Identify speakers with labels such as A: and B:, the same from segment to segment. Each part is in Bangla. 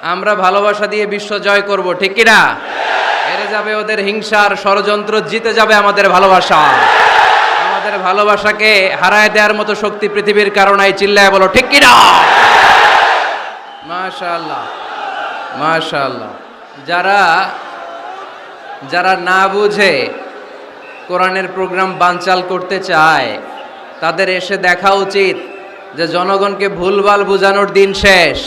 A: আমরা ভালোবাসা দিয়ে বিশ্ব জয় করব, ঠিক কিনা? হেরে যাবে ওদের হিংসার ষড়যন্ত্র, জিতে যাবে আমাদের ভালোবাসা। আমাদের ভালোবাসাকে হারায় দেওয়ার মতো শক্তি পৃথিবীর কারণেই, চিল্লায় বলো ঠিক কিনা? মাশাআল্লাহ, মাশাআল্লাহ। যারা না বুঝে কোরআনের প্রোগ্রাম বানচাল করতে চায়, তাদের এসে দেখা উচিত যে জনগণকে ভুলভাল বোঝানোর দিন শেষ।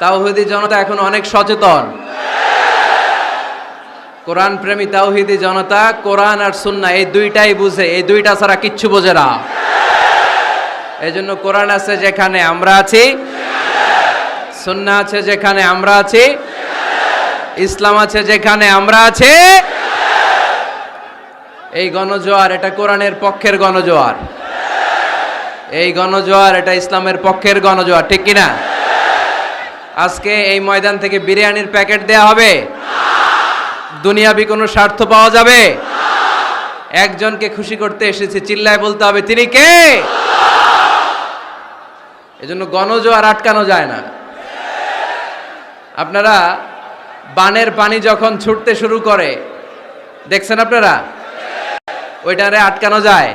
A: তাওহীদি জনতা এখন অনেক সচেতন। কোরআন প্রেমী তাওহীদি জনতা কোরআন আর সুন্নাহ এই দুইটাই বুঝে, এই দুইটা ছাড়া কিচ্ছু বোঝে না। এই জন্য কোরআন আছে যেখানে আমরা আছি, সুন্নাহ আছে যেখানে আমরা আছি, ইসলাম আছে যেখানে আমরা আছি। এই গণজোয়ার এটা কোরআনের পক্ষের গণজোয়ার, এই গণজোয়ার এটা ইসলামের পক্ষের গণজোয়ার, ঠিক কিনা? আজকে এই ময়দান থেকে বিরিয়ানির প্যাকেট দেয়া হবে? দুনিয়াবি কোনো স্বার্থ পাওয়া যাবে? একজনকে খুশি করতে এসেছি, চিল্লায় বলতে হবে তিনি কে? এজন্য গণজোয়ার আটকানো যায় না। আপনারা বানের পানি যখন ছুটতে শুরু করে দেখছেন আপনারা? ওইটারে আটকানো যায়?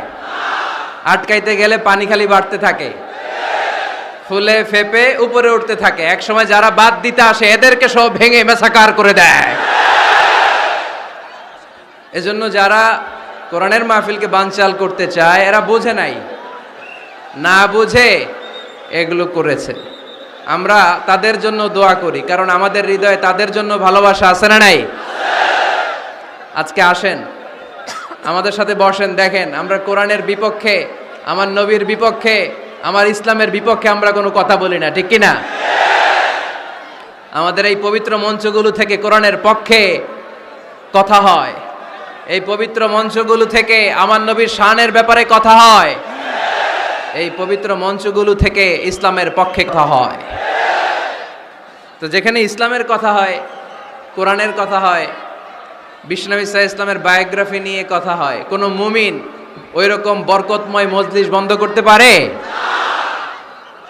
A: আটকাইতে গেলে পানি খালি বাড়তে থাকে, ফুলে ফেপে উপরে উঠতে থাকে। এক সময় যারা বাদ দিতে আসে এদেরকে সব ভেঙে মেসাকার করে দেয়। এজন্য যারা কোরআনের মাহফিলকে বানচাল করতে চায় এরা বোঝে নাই, না বুঝে এগুলো করেছে। আমরা তাদের জন্য দোয়া করি, কারণ আমাদের হৃদয়ে তাদের জন্য ভালোবাসা আছে না নাই? আজকে আসেন, আমাদের সাথে বসেন, দেখেন আমরা কোরআনের বিপক্ষে, আমার নবীর বিপক্ষে, আমার ইসলামের বিপক্ষে আমরা কোনো কথা বলি না, ঠিক কিনা? আমাদের এই পবিত্র মঞ্চগুলো থেকে কোরআনের পক্ষে কথা হয়, এই পবিত্র মঞ্চগুলো থেকে আমার নবীর শানের ব্যাপারে কথা হয়, এই পবিত্র মঞ্চগুলো থেকে ইসলামের পক্ষে কথা হয়। তো যেখানে ইসলামের কথা হয়, কোরআনের কথা হয়, বিশ্বনবী সাল্লাল্লাহু আলাইহি ইসলামের বায়োগ্রাফি নিয়ে কথা হয়, কোনো মুমিন ওই রকম বরকতময় মজলিস বন্ধ করতে পারে?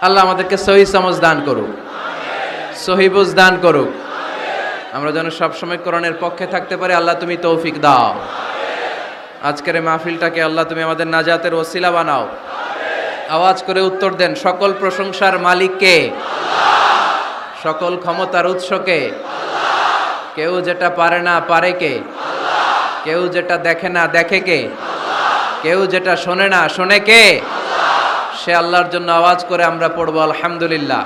A: আল্লাহ আমাদেরকে সহি সমঝ দান করুক, সহি বুঝ দান করুক। আমরা যেন সবসময় কোরআনের পক্ষে থাকতে পারি। আল্লাহ তুমি তৌফিক দাও। আজকের এই মাহফিলটাকে আল্লাহ তুমি আমাদের নাজাতের ওসিলা বানাও। আওয়াজ করে উত্তর দেন, সকল প্রশংসার মালিক কে? সকল ক্ষমতার উৎস কে? কেউ যেটা পারে না পারে কে? কেউ যেটা দেখে না দেখে কে? কেউ যেটা শোনে না শোনে কে? সে আল্লাহর জন্য আওয়াজ করে আমরা পড়ব আলহামদুলিল্লাহ।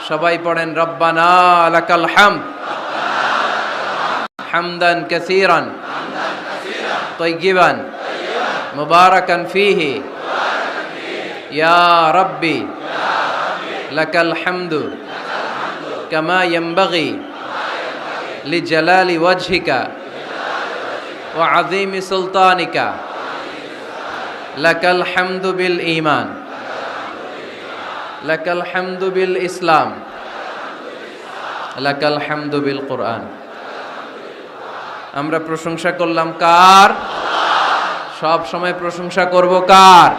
A: সবাই পড়েন রব্বানা লাকাল হামদ হামদান কাসীরান তাইয়িবান মুবারাকান ফীহি ইয়া রাব্বি লাকাল হামদু কামা ইয়ানবাগি লিজালালি ওয়াজহিকা ওয়া আযীমি সুলতানিকা লাকাল হামদু বিল ঈমান লাকাল হামদু বিল ইসলাম লাকাল হামদু বিল কোরআন। আমরা প্রশংসা করলাম কার? সব সময় প্রশংসা করব কার?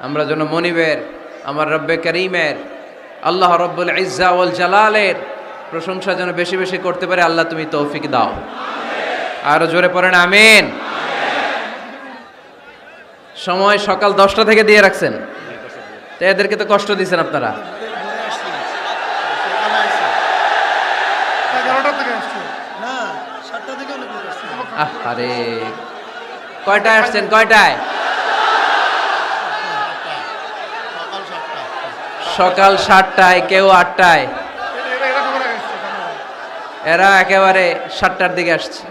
A: আমরা যেন মনিবের, আমার রব্বে করিমের, আল্লাহ রব্বুল ইজ্জা ওয়াল জালালের প্রশংসা যেন বেশি বেশি করতে পারে। আল্লাহ তুমি তৌফিক দাও। আরো জোরে পড়েন আমিন। সময় সকাল 10টা থেকে দিয়ে রাখছেন, তো এদেরকে তো কষ্ট দিচ্ছেন আপনারা। আরে কয়টায় আসছেন? কয়টায়? সকাল 7টায়, কেউ 8টায়, এরা একেবারে 7টার দিকে আসছে।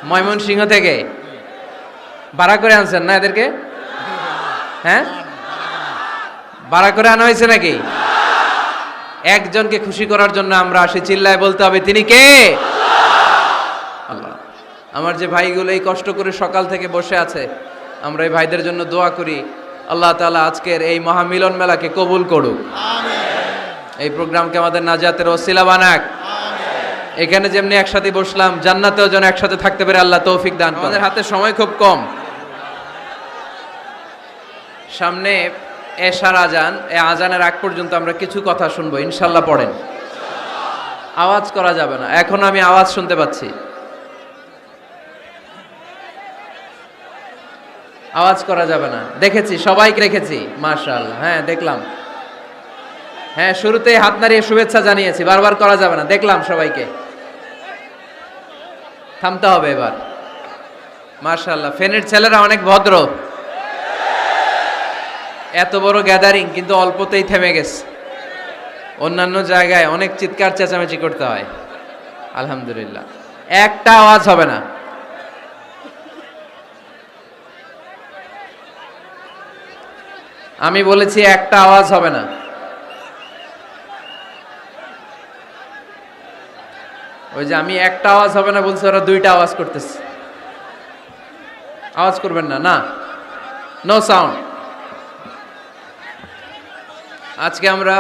A: ময়মনসিংহ থেকে ভাড়া করে আনছেন না এদেরকে? হ্যাঁ, ভাড়া করে আনা হয়েছে নাকি? একজনকে খুশি করার জন্য আমরা আসি, চিল্লায় বলতে হবে তিনি কে? আল্লাহ। আমার যে ভাইগুলো এই কষ্ট করে সকাল থেকে বসে আছে, আমরা এই ভাইদের জন্য দোয়া করি, আল্লাহ তাআলা আজকের এই মহামিলন মেলাকে কবুল করুক, এই প্রোগ্রামকে আমাদের নাজাতের ওসিলা বানাক। এখানে যেমনি একসাথে বসলাম, জান্নাতেও যেন একসাথে থাকতে পারে আল্লাহ তৌফিক দান করেন। আমাদের হাতে সময় খুব কম, সামনে এশার আজান, এই আজানের আগ পর্যন্ত আমরা কিছু কথা শুনবো ইনশাল্লাহ। পড়েন, আওয়াজ করা যাবে না। এখন আমি আওয়াজ শুনতে পাচ্ছি, আওয়াজ করা যাবে না। দেখেছি, সবাইকে রেখেছি, মাশাআল্লাহ। হ্যাঁ দেখলাম, হ্যাঁ শুরুতেই হাত নাড়িয়ে শুভেচ্ছা জানিয়েছি, বারবার করা যাবে না। দেখলাম সবাইকে, থামতে হবে এবার। মাশাআল্লাহ, ফেনের ছেলেরা অনেক ভদ্র। এত বড় গ্যাদারিং কিন্তু অল্পতেই থেমে গেছে। অন্যান্য জায়গায় অনেক চিৎকার চেঁচামেচি করতে হয়, আলহামদুলিল্লাহ একটা আওয়াজ হবে না। আমি বলেছি একটা আওয়াজ হবে না। ওই যে আমি একটা আওয়াজ হবে না বলছি, ওরা দুইটা আওয়াজ করতেছে। আওয়াজ করবেন না, না, নো সাউন্ড। আজকে আমরা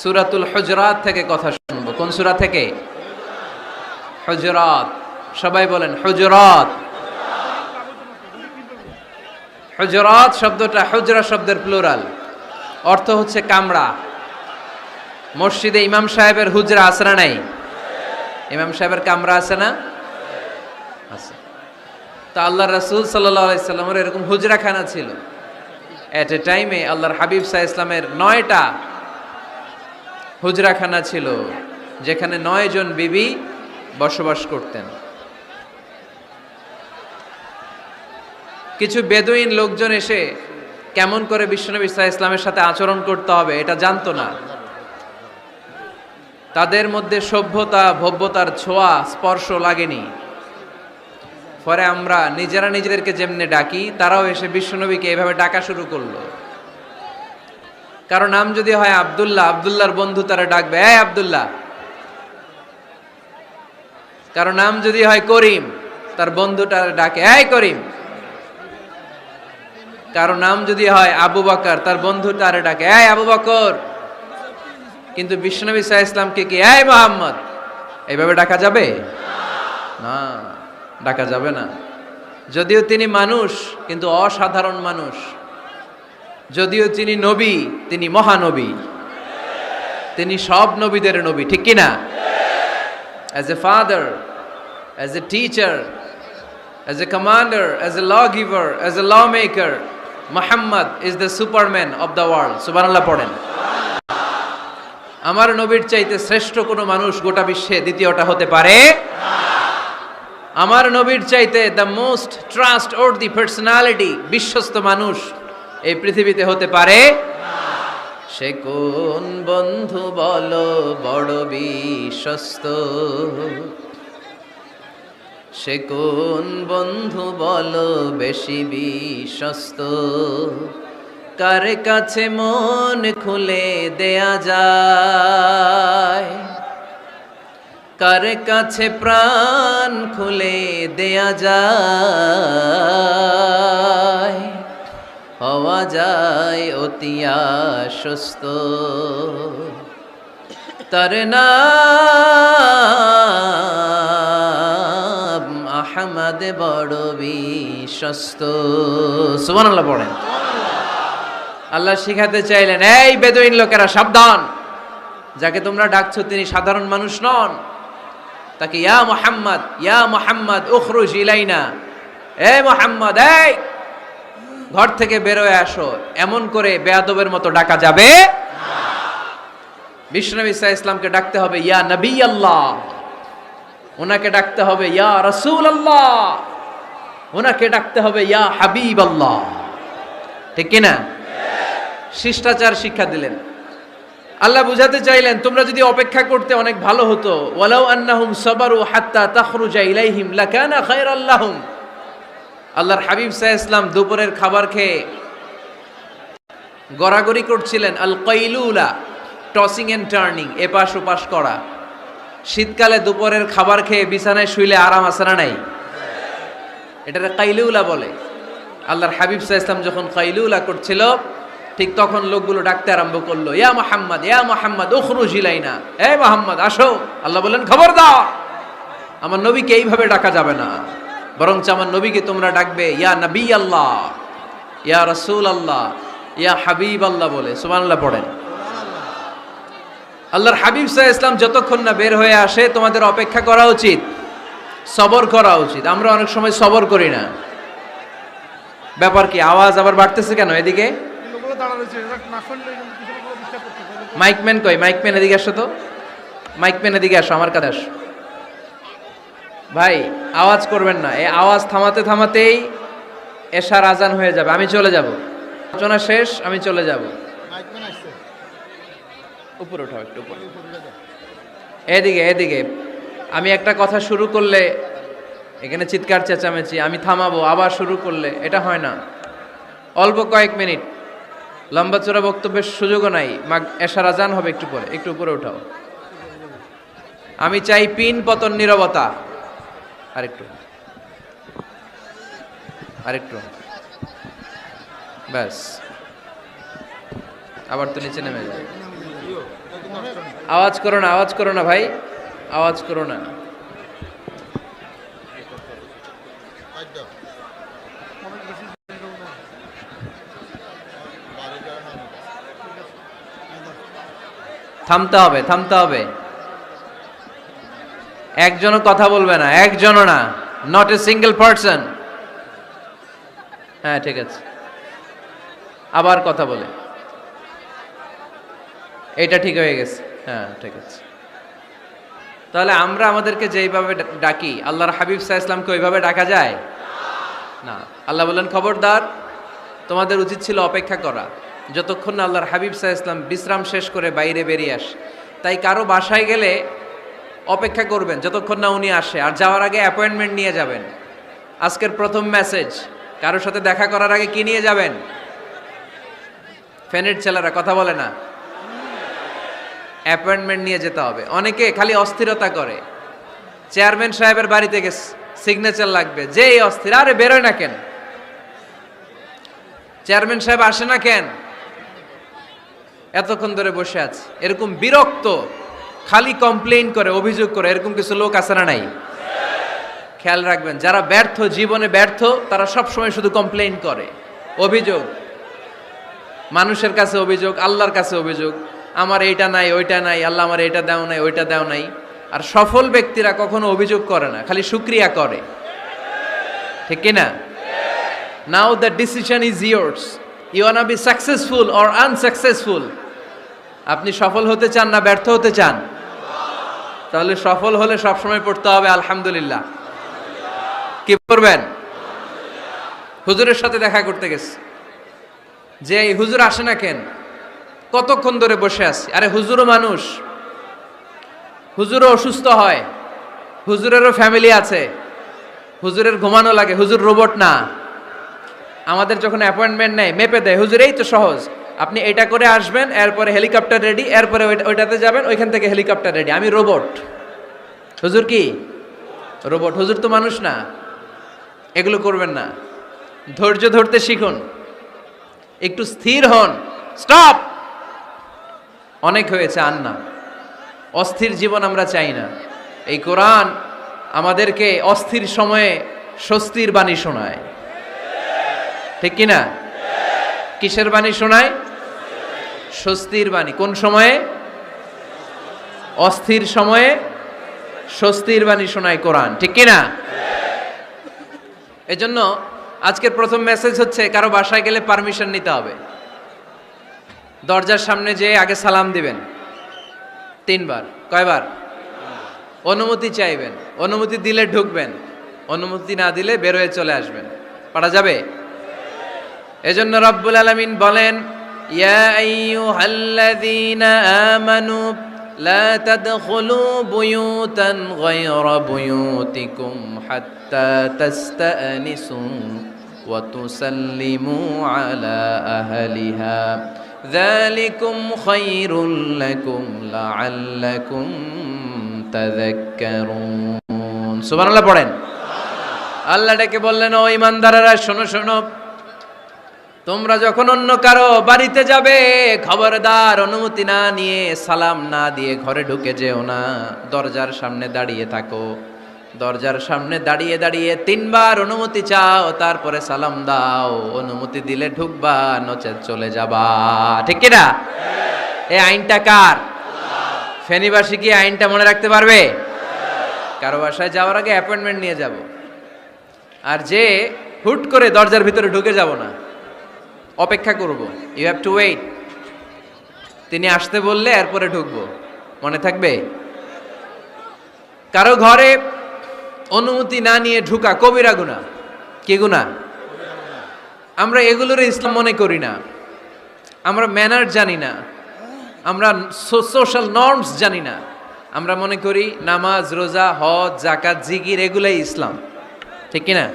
A: সূরাতুল হুজরাত থেকে কথা শুনবো। কোন সূরা থেকে? হুজরাত। সবাই বলেন হুজরাত। হুজরাত শব্দটা হুজরা শব্দের প্লুরাল, অর্থ হচ্ছে কামরা। মসজিদে ইমাম সাহেবের হুজরা আছে না নাই? ইমাম সাহেবের কামরা আছে না? আছে। তো আল্লাহ রাসূল সাল্লাল্লাহু আলাইহি সাল্লামের এরকম হুজরাখানা ছিল। এট এ টাইমে আল্লাহর হাবিব সাল্লাল্লাহু আলাইহি ইসলামের 9টা হুজরাখানা ছিল, যেখানে 9 জন বিবি বসবাস করতেন। কিছু বেদুইন লোকজন এসে কেমন করে বিশ্বনবী সাল্লাল্লাহু আলাইহি ইসলামের সাথে আচরণ করতে হবে এটা জানতো না। তাদের মধ্যে সভ্যতা ভব্যতার ছোঁয়া স্পর্শ লাগেনি। পরে আমরা নিজেরা নিজেদেরকে যেমনে ডাকি, তারাও এসে বিশ্বনবীকে এভাবে ডাকা শুরু করলো। কারণ নাম যদি হয় আব্দুল্লাহ, আব্দুল্লাহর বন্ধু তারা ডাকবে এই আব্দুল্লাহ। কারণ নাম যদি হয় করিম, তার বন্ধুটা ডাকে এই করিম। কারণ নাম যদি হয় আবু বকর, তার বন্ধুটা ডাকে এই আবু বকর। কিন্তু বিশ্বনবী সাল্লাল্লাহু আলাইহি ইসলামকে কি এই মুহাম্মদ এইভাবে ডাকা যাবে? না, ডাকা যাবে না। যদিও তিনি মানুষ, কিন্তু অসাধারণ মানুষ। যদিও তিনি নবী, তিনি মহানবী। তিনি সব নবীদের নবী, ঠিক কি না? As a father, as a teacher, as a commander, as a lawgiver, as a lawmaker, Muhammad is the superman of the world. সুবহানাল্লাহ পড়েন। আমার নবীর চাইতে শ্রেষ্ঠ কোনো মানুষ গোটা বিশ্বে দ্বিতীয়টা হতে পারে না। আমার নবীর চাইতে দ্য মোস্ট ট্রাস্টওয়ার্দি পার্সোনালিটি, বিশ্বস্ত মানুষ এই পৃথিবীতে হতে পারে না। সে কোন বন্ধু বলো বড় বিশ্বস্ত, সে কোন বন্ধু বলো বেশি বিশ্বস্ত, কার কাছে মন খুলে দেয়া যায়, কার কাছে প্রাণ খুলে দেয়া যায়, হওয়া যায় অতি আশ্বস্ত, তার নাম আহমদ বড় বিশ্বস্ত। সুবহানাল্লাহ পড়েন। আল্লাহ শিখাতে চাইলেন এই বেদুইন লোকেরা সাবধান, যাকে তোমরা ডাকছো তিনি সাধারণ মানুষ নন। তাকে ইয়া মুহাম্মদ উখরুজ ইলাইনা, এই মুহাম্মদ এই ঘর থেকে বের হয়ে আসো, এমন করে বেয়াদবের মতো ডাকা যাবে না। বিশ্বনবী সাল্লাল্লাহু আলাইহি ইসলামকে ডাকতে হবে ইয়া নবী আল্লাহ, ওনাকে ডাকতে হবে ইয়া রাসূল আল্লাহ, ওনাকে ডাকতে হবে ইয়া হাবিব আল্লাহ, ঠিক কিনা? শিষ্টাচার শিক্ষা দিলেন। আল্লাহ বুঝাতে চাইলেন তোমরা যদি অপেক্ষা করতে অনেক ভালো হতো। ওয়ালাউ আন্নাহুম সাবারু হাত্তা তাখরুজা ইলাইহিম লাকানা খায়রাল লাহুম। আল্লাহর হাবিব সাল্লাল্লাহু আলাইহি ইসলাম দুপুরের খাবার খেয়ে গড়াগড়ি করছিলেন। আল কাইলুলা, টসিং এন্ড টার্নিং, এপাশ ওপাশ করা। শীতকালে দুপুরের খাবার খেয়ে বিছানায় শুইলে আরাম আছে না নাই? এটাকে কাইলুলা বলে। আল্লাহর হাবিব সাল্লাল্লাহু আলাইহি ইসলাম যখন কাইলুলা করছিল, ঠিক তখন লোকগুলো ডাকতে আরম্ভ করলো ইয়া মুহাম্মদ উখরুজ ইলাইনা, এই মুহাম্মদ আসো। আল্লাহ বললেন খবরদার, আমার নবীকে এইভাবে ডাকা যাবে না, বরঞ্চ আমার নবীকে তোমরা ডাকবে ইয়া নবী আল্লাহ, ইয়া রাসূল আল্লাহ, ইয়া হাবিব আল্লাহ বলে সুবহানাল্লাহ পড়েন। আল্লাহর হাবিব সাল্লাল্লাহু আলাইহি ওয়াসাল্লাম যতক্ষণ না বের হয়ে আসে তোমাদের অপেক্ষা করা উচিত, সবর করা উচিত। আমরা অনেক সময় সবর করি না। ব্যাপার কি? আওয়াজ আবার বাড়তেছে কেন? এদিকে মাইকম্যান কই? মাইকম্যান এদিকে আসো তো, মাইকম্যান এদিকে আসো, আমার কাছে আসো। ভাই আওয়াজ করবেন না, এই আওয়াজ থামাতে থামাতেই এশার আজান হয়ে যাবে, আমি চলে যাব, আলোচনা শেষ, আমি চলে যাব। উপরে উঠাও একটু, উপরে, এদিকে এদিকে। আমি একটা কথা শুরু করলে এখানে চিৎকার চেঁচামেচি, আমি থামাবো, আবার শুরু করলে এটা হয় না। অল্প কয়েক মিনিট, লম্বা চোরা বক্তব্যের সুযোগও নাই। এশার আজান হবে একটু পরে, একটু উপরে উঠাও। আমি চাই পিন পতন নীরবতা। আরেকটু, আরেকটু, ব্যাস। আবার তো নিচে নেমে যায়। আওয়াজ করো না, আওয়াজ করো না ভাই, আওয়াজ করো না। থামতে হবে, থামতে হবে। একজনও কথা বলবে না, একজনও না, নট এ সিঙ্গেল পারসন। হ্যাঁ ঠিক আছে, আবার কথা বলে, এটা ঠিক হয়ে গেছে। হ্যাঁ ঠিক আছে। তাহলে আমরা আমাদেরকে যেইভাবে ডাকি, আল্লাহর হাবিব সাল্লাল্লাহু আলাইহি ওয়াসাল্লামকে ওইভাবে ডাকা যায় না। আল্লাহ বললেন খবরদার, তোমাদের উচিত ছিল অপেক্ষা করা যতক্ষণ না আল্লাহর হাবিব সাল্লাল্লাহু আলাইহি ওয়াসাল্লাম বিশ্রাম শেষ করে বাইরে বেরিয়ে আসে। তাই কারো বাসায় গেলে অপেক্ষা করবেন যতক্ষণ না উনি আসে, আর যাওয়ার আগে অ্যাপয়েন্টমেন্ট নিয়ে যাবেন। আজকের প্রথম মেসেজ, কারোর সাথে দেখা করার আগে কি নিয়ে যাবেন? ফ্যানের ছেলেরা কথা বলে না, অ্যাপয়েন্টমেন্ট নিয়ে যেতে হবে। অনেকে খালি অস্থিরতা করে, চেয়ারম্যান সাহেবের বাড়িতে গেছে, সিগনেচার লাগবে, যেই অস্থির, আরে বেরোয় না কেন? চেয়ারম্যান সাহেব আসে না কেন? এতক্ষণ ধরে বসে আছে। এরকম বিরক্ত, খালি কমপ্লেইন করে, অভিযোগ করে, এরকম কিছু লোক আছে না নাই? খেয়াল রাখবেন, যারা ব্যর্থ, জীবনে ব্যর্থ, তারা সবসময় শুধু কমপ্লেইন করে, অভিযোগ, মানুষের কাছে অভিযোগ, আল্লাহর কাছে অভিযোগ, আমার এইটা নাই, ওইটা নাই, আল্লাহ আমার এইটা দাও নাই, ওইটা দাও নাই। আর সফল ব্যক্তিরা কখনো অভিযোগ করে না, খালি শুকরিয়া করে, ঠিক কিনা? Now the decision is yours, you want be successful or unsuccessful. আপনি সফল হতে চান না ব্যর্থ হতে চান? তাহলে সফল হলে সবসময় পড়তে হবে আলহামদুলিল্লাহ। কি করবেন? হুজুরের সাথে দেখা করতে গেছে, যে এই হুজুর আসে না কেন, কতক্ষণ ধরে বসে আছি। আরে হুজুরও মানুষ, হুজুরও অসুস্থ হয়, হুজুরেরও ফ্যামিলি আছে, হুজুরের ঘুমানো লাগে, হুজুর রোবট না। আমাদের যখন অ্যাপয়েন্টমেন্ট নেয়, মেপে দেয়, হুজুর এই তো সহজ, আপনি এটা করে আসবেন, এরপরে হেলিকপ্টার রেডি, এরপরে ওইটাতে যাবেন, ওইখান থেকে হেলিকপ্টার রেডি। আমি রোবট, হুজুর কি রোবট? হুজুর তো মানুষ না। এগুলো করবেন না, ধৈর্য ধরতে শিখুন, একটু স্থির হন। স্টপ, অনেক হয়েছে, আর না। অস্থির জীবন আমরা চাই না। এই কোরআন আমাদেরকে অস্থির সময়ে স্বস্তির বাণী শোনায়, ঠিক কিনা? কিসের বাণী শোনায়? স্বস্তির বাণী। কোন সময়ে? অস্থির সময়ে স্বস্তির বাণী শোনায় কোরআন, ঠিক কিনা? এজন্য আজকের প্রথম মেসেজ হচ্ছে, কারো বাসায় গেলে পারমিশন নিতে হবে। দরজার সামনে যেয়ে আগে সালাম দিবেন 3 বার। কয়বার? অনুমতি চাইবেন, অনুমতি দিলে ঢুকবেন, অনুমতি না দিলে বের হয়ে চলে আসবেন। পারা যাবে? এজন্য রব্বুল আলামিন বলেন, ইয়া আইয়ুহাল্লাযীনা আমানু লা তাদখুলু বুয়ুতান গায়রা বুয়ুতিকুম হাত্তা তাস্তানিসু ওয়া তুসাল্লিমু আলা আহলিহা যালিকুম খায়রুল লাকুম লাআল্লাকুম তাযাক্কারুন। সুবহানাল্লাহ পড়েন। আল্লাহ ডেকে বললেন, ও ঈমানদারেরা শোনো শোনো, তোমরা যখন অন্য কারো বাড়িতে যাবে, খবরদার অনুমতি না নিয়ে, সালাম না দিয়ে ঘরে ঢুকে যেও না। দরজার সামনে দাঁড়িয়ে থাকো, দরজার সামনে দাঁড়িয়ে দাঁড়িয়ে 3 বার অনুমতি চাও, তারপরে সালাম দাও। অনুমতি দিলে ঢুকবা, নচেত চলে যাবা। ঠিক কি না? এই আইনটা কার? ফেনীবাসী কি আইনটা মনে রাখতে পারবে? কারো বাসায় যাওয়ার আগে অ্যাপয়েন্টমেন্ট নিয়ে যাব, আর যে হুট করে দরজার ভিতরে ঢুকে যাব না, অপেক্ষা করব। You have to wait. তিনি আসতে বললে এরপরে ঢুকবো। মনে থাকবে? কারো ঘরে অনুমতি না নিয়ে ঢুকা কবিরা গুনাহ। কি গুনাহ? আমরা এগুলোর ইসলাম মনে করি না, আমরা ম্যানার জানি না, আমরা সোশ্যাল নর্মস জানি না। আমরা মনে করি নামাজ, রোজা, হজ, যাকাত, জিকির এগুলাই ইসলাম। ঠিক কিনা?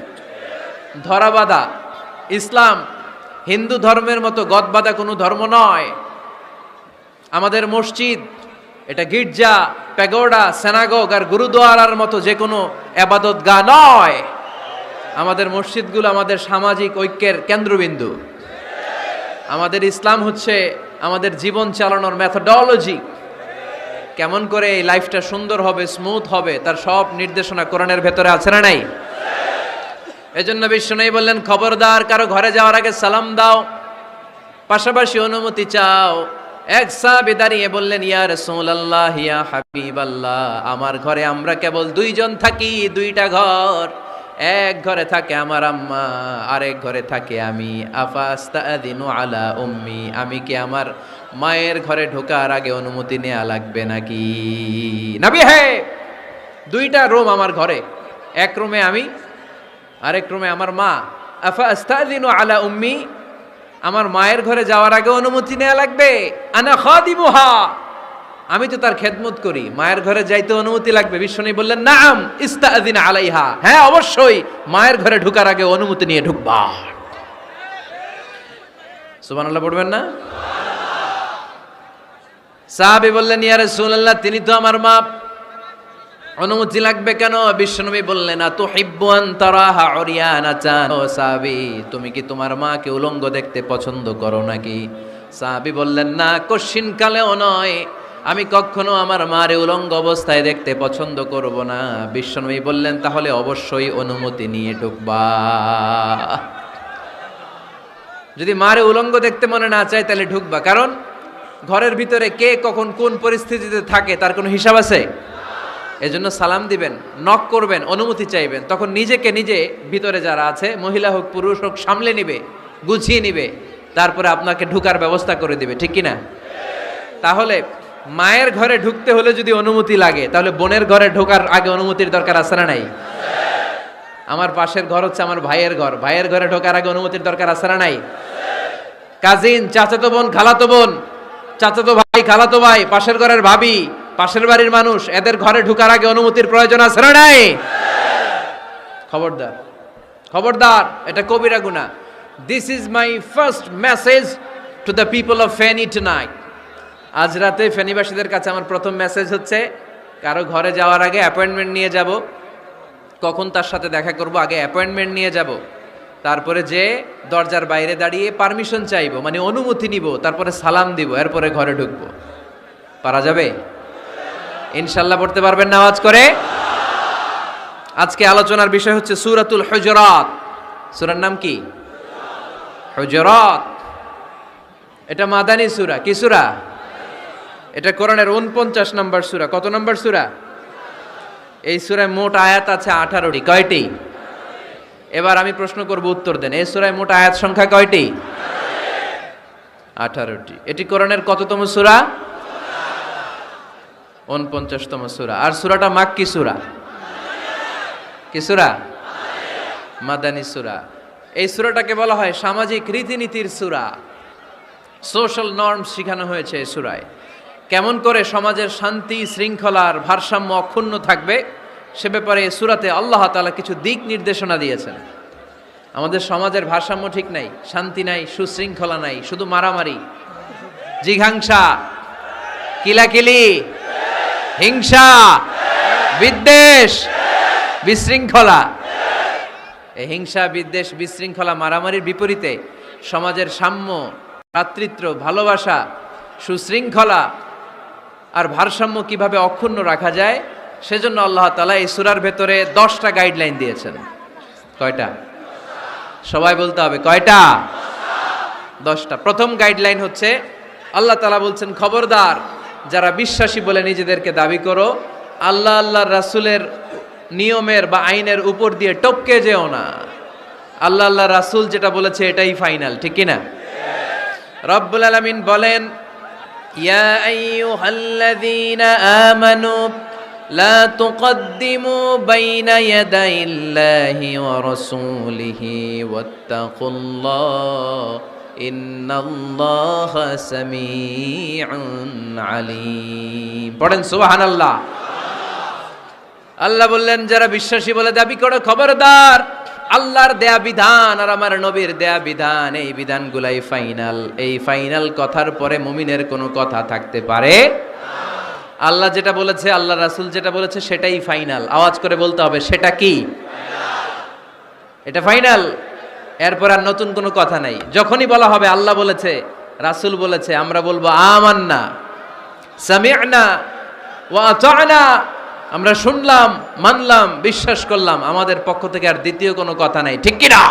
A: ধরাবাঁধা ইসলাম হিন্দু ধর্মের মতো গদবাঁধা কোনো ধর্ম নয়। আমাদের মসজিদ এটা গির্জা, প্যাগোডা, সেনাগোগ আর গুরুদুয়ারার মতো যে কোনো আবাদতগাহ নয়। আমাদের মসজিদগুলো আমাদের সামাজিক ঐক্যের কেন্দ্রবিন্দু। আমাদের ইসলাম হচ্ছে আমাদের জীবন চালানোর মেথোডোলজি। কেমন করে এই লাইফটা সুন্দর হবে, স্মুথ হবে, তার সব নির্দেশনা কোরআনের ভেতরে আছে না নাই? এজন্য বিশ্বনবী বললেন, খবরদার কারো ঘরে যাওয়ার আগে সালাম দাও, পাশাপাশি অনুমতি চাও। এক সাহাবী দাঁড়িয়ে বললেন, ইয়া রাসূলুল্লাহ, ইয়া হাবিবাল্লাহ, আমার ঘরে আমরা কেবল 2 জন থাকি, 2টা ঘর। এক ঘরে থাকে আমার আম্মা, আরেক ঘরে থাকে আমি। আফাস্তাআযিনু আলা উম্মি, আমি কি আমার মায়ের ঘরে ঢোকার আগে অনুমতি নেওয়া লাগবে নাকি? নবী, হে, 2টা রুম আমার ঘরে, এক রুমে আমি, আরেক রুমে আমার মা। আফাস্তাআযিনু আলা উম্মি, আমার মায়ের ঘরে যাওয়ার আগে অনুমতি নেওয়া লাগবে? আনা খাদিমুহা, আমি তো তার খেদমত করি, মায়ের ঘরে যাইতে অনুমতি লাগবে? বিশ্বনবী বললেন, নাম ইস্তাযিন আলাইহা, হ্যাঁ অবশ্যই মায়ের ঘরে ঢোকার আগে অনুমতি নিয়ে ঢুকবা। সুবহানাল্লাহ পড়বেন না? সাহাবী বললেন, ইয়া রাসূলুল্লাহ, তিনি তো আমার মা, অনুমতি লাগবে কেন? বিশ্বনবী বললেন, আতুহিব্বু আন তারাহা উরিয়ানাতান, ও সাহাবী, তুমি কি তোমার মাকে উলঙ্গ দেখতে পছন্দ করো নাকি? সাহাবী বললেন, না, কশ্চিনকালেও নয়, আমি কখনো আমার মারে উলঙ্গ অবস্থায় দেখতে পছন্দ করব না। বিশ্বনবী বললেন, তাহলে অবশ্যই অনুমতি নিয়ে ঢুকবা। যদি মারে উলঙ্গ দেখতে মনে না চায় তাহলে ঢুকবা, কারণ ঘরের ভিতরে কে কখন কোন পরিস্থিতিতে থাকে তার কোনো হিসাব আছে? এজন্য সালাম দিবেন, নক করবেন, অনুমতি চাইবেন, তখন নিজেকে নিজে ভিতরে যারা আছে, মহিলা হোক পুরুষ হোক, সামলে নিবে, গুছিয়ে নিবে, তারপরে আপনাকে ঢুকার ব্যবস্থা করে দিবে। ঠিক কিনা? তাহলে মায়ের ঘরে ঢুকতে হলে যদি অনুমতি লাগে, তাহলে বোনের ঘরে ঢোকার আগে অনুমতির দরকার আছে না নাই? আমার পাশের ঘর হচ্ছে আমার ভাইয়ের ঘর, ভাইয়ের ঘরে ঢোকার আগে অনুমতির দরকার আছে না নাই? কাজিন, চাচাতো বোন, খালাতো বোন, চাচাতো ভাই, খালাতো ভাই, পাশের ঘরের ভাবি, পাশের বাড়ির মানুষ, এদের ঘরে ঢোকার আগে অনুমতির প্রয়োজন আছে না নাই? খবরদার, খবরদার, এটা কবিরা গুনাহ। This is my first message to the people of Feni tonight. আজ রাতে ফেনীবাসীদের কাছে আমার প্রথম মেসেজ হচ্ছে, কারো ঘরে যাওয়ার আগে অ্যাপয়েন্টমেন্ট নিয়ে যাব। কখন তার সাথে দেখা করব, আগে অ্যাপয়েন্টমেন্ট নিয়ে যাব, তারপরে যে দরজার বাইরে দাঁড়িয়ে পারমিশন চাইবো, মানে অনুমতি নিব, তারপরে সালাম দিব, এরপরে ঘরে ঢুকবো। পারা যাবে? ইনশাল্লাহ পড়তে পারবেন না আওয়াজ করে? আজকে আলোচনার বিষয় হচ্ছে সূরাতুল হুজুরাত। সূরার নাম কি? হুজুরাত। এটা মাদানী সূরা। কি সূরা? এটা কোরআনের 49 নম্বর সূরা। কত নম্বর সূরা? এই সূরায় মোট আয়াত আছে 18টি। কয়টি? এবার আমি প্রশ্ন করব, উত্তর দেন। এই সূরায় মোট আয়াত সংখ্যা কয়টি? 18টি। এটি কোরআনের কততম সূরা? 49তম সূরা। আর সূরাটা মাক্কি সূরা। কি সূরা? মাদানী সূরা। এই সূরাটাকে বলা হয় সামাজিক রীতিনীতির সূরা। সোশ্যাল নর্মস শেখানো হয়েছে এই সূরায়। কেমন করে সমাজের শান্তি, শৃঙ্খলার ভারসাম্য অক্ষুণ্ণ থাকবে সে ব্যাপারে এই সূরাতে আল্লাহ তাআলা কিছু দিক নির্দেশনা দিয়েছেন। আমাদের সমাজের ভারসাম্য ঠিক নাই, শান্তি নাই, সুশৃঙ্খলা নাই, শুধু মারামারি, জিঘাংসা, কিলাকিলি, হিংসা, বিদ্বেষ, বিশৃঙ্খলা। এই হিংসা, বিদ্বেষ, বিশৃঙ্খলা, মারামারির বিপরীতে সমাজের সাম্য, ভ্রাতৃত্ব, ভালোবাসা, সুশৃঙ্খলা আর ভারসাম্য কিভাবে অক্ষুণ্ণ রাখা যায় সেজন্য আল্লাহ তাআলা এই সূরার ভেতরে 10টা গাইডলাইন দিয়েছেন। কয়টা? সবাই বলতে হবে, কয়টা? 10টা। প্রথম গাইডলাইন হচ্ছে আল্লাহ তাআলা বলছেন, খবরদার যারা বিশ্বাসী বলে নিজেদেরকে দাবি করো, আল্লাহ আল্লাহর রাসূলের নিয়মের বা আইনের উপর দিয়ে টপকে যেও না। আল্লাহ আল্লাহ রাসূল যেটা বলেছে এটাই ফাইনাল, ঠিক কি না? রব্বুল আলামিন বলেন, ইয়া আইয়ুহাল্লাযীনা আমানু লা তুকদ্দিমু বাইনা ইয়াদাইল্লাহি ওয়া রাসূলিহি ওয়াত্তাকুল্লাহ ইন্নাল্লাহা সামিউন আলীম। পড়েন সুবহানাল্লাহ। আল্লাহ বললেন, যারা বিশ্বাসী বলে দাবি করো, খবরদার আল্লাহর দেয়া বিধান আর আমার নবীর দেয়া বিধান, এই বিধানগুলাই ফাইনাল। এই ফাইনাল কথার পরে মুমিনের কোনো কথা থাকতে পারে? আল্লাহ যেটা বলেছে, আল্লাহ রাসূল যেটা বলেছে সেটাই ফাইনাল। আওয়াজ করে বলতে হবে, সেটা কি? এটা ফাইনাল। এরপর আর নতুন কোনো কথা নাই। যখনই বলা হবে আল্লাহ বলেছে, রাসূল বলেছে, আমরা বলবো আমান্না সামি'না ওয়া আতা'না, আমরা শুনলাম, মানলাম, বিশ্বাস করলাম, আমাদের পক্ষ থেকে আর দ্বিতীয় কোনো কথা নাই, ঠিক কি না?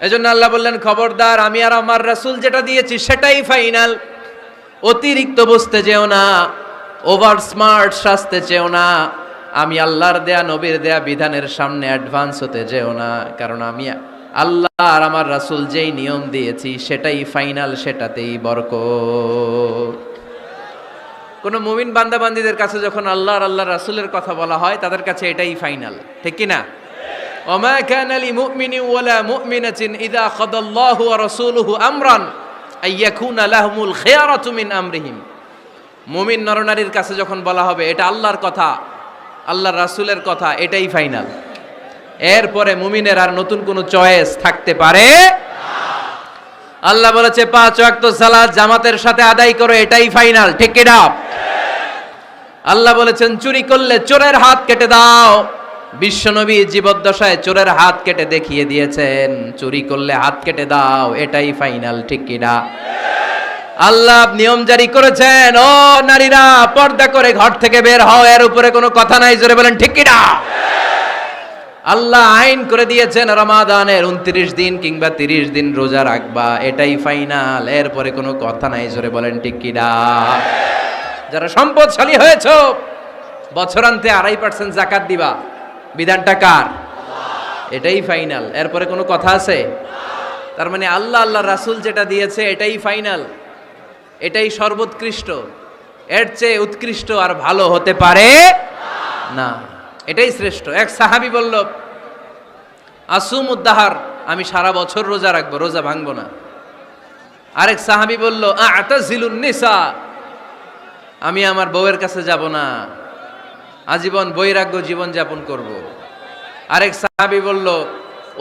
A: এজন্য আল্লাহ বললেন, খবরদার আমি আর আমার রাসূল যেটা দিয়েছি সেটাই ফাইনাল। অতিরিক্ত বুঝতে যেও না, ওভার স্মার্ট সাজতে চেও না, আমি আল্লাহর দেয়া নবীর দেয়া বিধানের সামনে অ্যাডভান্স হতে যেও না, কারণ আমি আল্লাহ আর আমার রাসূল যেই নিয়ম দিয়েছি সেটাই ফাইনাল, সেটাতেই বরকত। কোন মুমিন বান্দাবান্দীদের কাছে যখন আল্লাহ আর আল্লাহর রাসূলের কথা বলা হয়, তাদের কাছে এটাই ফাইনাল, ঠিক কি না? ওমা কানা লিমুমিনিন ওয়ালা মুমিনাতিন ইযা খাদাল্লাহু ওয়া রাসূলুহু আমরান আইয়াকুনা লাহুমুল খিয়ারাতু মিন আমরিহিম। মুমিন নরনারীর কাছে যখন বলা হবে এটা আল্লাহর কথা, আল্লাহর রাসূলের কথা, এটাই ফাইনাল। এরপরে মুমিনের আর নতুন কোনো চয়েস থাকতে পারে না। আল্লাহ বলেছে 5 ওয়াক্ত সালাত জামাতের সাথে আদায় করো, এটাই ফাইনাল, ঠিক কি না? আল্লাহ বলেছেন চুরি করলে চোরের হাত কেটে দাও। বিশ্বনবী জীবদ্দশায় চোরের হাত কেটে দেখিয়ে দিয়েছেন, চুরি করলে হাত কেটে দাও, এটাই ফাইনাল, ঠিক কি না? আল্লাহ নিয়ম জারি করেছেন, ও নারীরা পর্দা করে ঘর থেকে বের হও, এর উপরে কোনো কথা নাই, জোরে বলেন ঠিক কি না? আল্লাহ আইন করে দিয়েছেন রমাদানের 29 দিন কিংবা 30 দিন রোজা রাখবা, এটাই ফাইনাল, এরপরে কোনো কথা নাই, জোরে বলেন ঠিক কি না? যারা সম্পদশালী হয়েছো, বছরান্তে 2.5% যাকাত দিবা, বিধানটা কার? এটাই ফাইনাল, এরপরে কোনো কথা আছে? তার মানে আল্লাহ আল্লাহ রাসূল যেটা দিয়েছে এটাই ফাইনাল, এটাই সর্বোৎকৃষ্ট, এর চেয়ে উৎকৃষ্ট আর ভালো হতে পারে না, এটাই শ্রেষ্ঠ। এক সাহাবী বলল, আসুমুদ্দাহার, আমি সারা বছর রোজা রাখবো, রোজা ভাঙবো না। আরেক সাহাবী বলল, আ'তাজিলুন নিসা, আমি আমার বউয়ের কাছে যাব না, আজীবন বৈরাগ্য জীবন যাপন করব। আরেক সাহাবী বলল,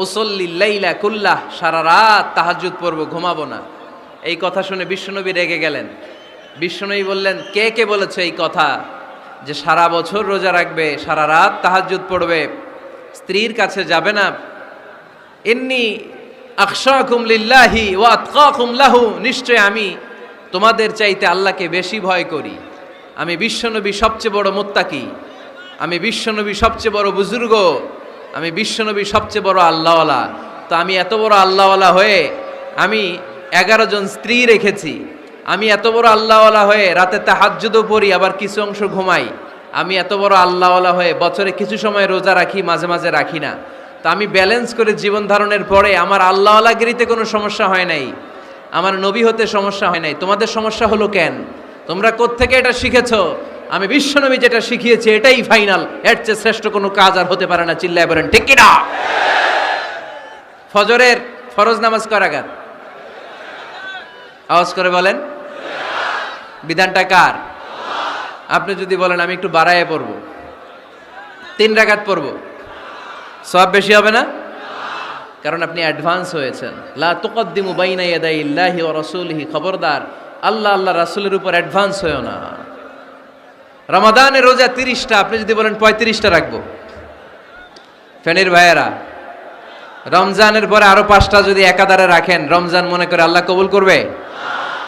A: উসল্লিল লাইলা কুল্লাহ, সারা রাত তাহাজ্জুদ পড়বো, ঘুমাবো না। এই কথা শুনে বিশ্বনবী রেগে গেলেন। বিশ্বনবী বললেন, কে কে বলেছে এই কথা যে সারা বছর রোজা রাখবে, সারা রাত তাহাজ্জুদ পড়বে, স্ত্রীর কাছে যাবে না? ইন্নী আখশাকুম লিল্লাহি ওয়া আতকাকুম লাহু, নিশ্চয় আমি তোমাদের চাইতে আল্লাহকে বেশি ভয় করি। আমি বিশ্বনবী সবচেয়ে বড় মুত্তাকি, আমি বিশ্বনবী সবচেয়ে বড় বুজুর্গ, আমি বিশ্বনবী সবচেয়ে বড় আল্লাহওয়ালা। তো আমি এত বড় আল্লাহওয়ালা হয়ে আমি 11 জন স্ত্রী রেখেছি, আমি এত বড় আল্লাহওয়ালা হয়ে রাতে তাহাজ্জুদও পড়ি, আবার কিছু অংশ ঘুমাই। আমি এত বড় আল্লাহওয়ালা হয়ে বছরে কিছু সময় রোজা রাখি, মাঝে মাঝে রাখি না। তো আমি ব্যালেন্স করে জীবন ধারণের পরে আমার আল্লাহওয়ালাগিরিতে কোনো সমস্যা হয় নাই, আমার নবী হতে সমস্যা হয় নাই। তোমাদের সমস্যা হলো কেন? তোমরা কোত্থেকে এটা শিখেছো? আমি বিশ্বনবী যেটা শিখিয়েছি এটাই ফাইনাল, এর চেয়ে শ্রেষ্ঠ কোনো কাজ আর হতে পারে না। চিল্লায় বলেন ঠিক কি না? ফজরের ফরজ নামাজ কয় রাকাত? আওয়াজ করে বলেন। বিধানটা কার? আপনি যদি বলেন আমি একটু বাড়ায় পড়বো, 3 রাকাত পড়বো, সওয়াব বেশি হবে না? কারণ আপনি অ্যাডভান্স হয়েছেন। লা তুকদ্দিমু বাইনা ইয়াদাইল্লাহি ওয়া রাসূলিহি, খবরদার আল্লাহ আল্লাহ রাসূলের উপর অ্যাডভান্স হয়েও না। রমাদানের রোজা 30টা, আপনি যদি বলেন 35টা রাখবো, ফেনীর ভাইয়েরা, রমজানের পরে আরো 5টা যদি একাধারে রাখেন, রমজান মনে করে আল্লাহ কবুল করবে?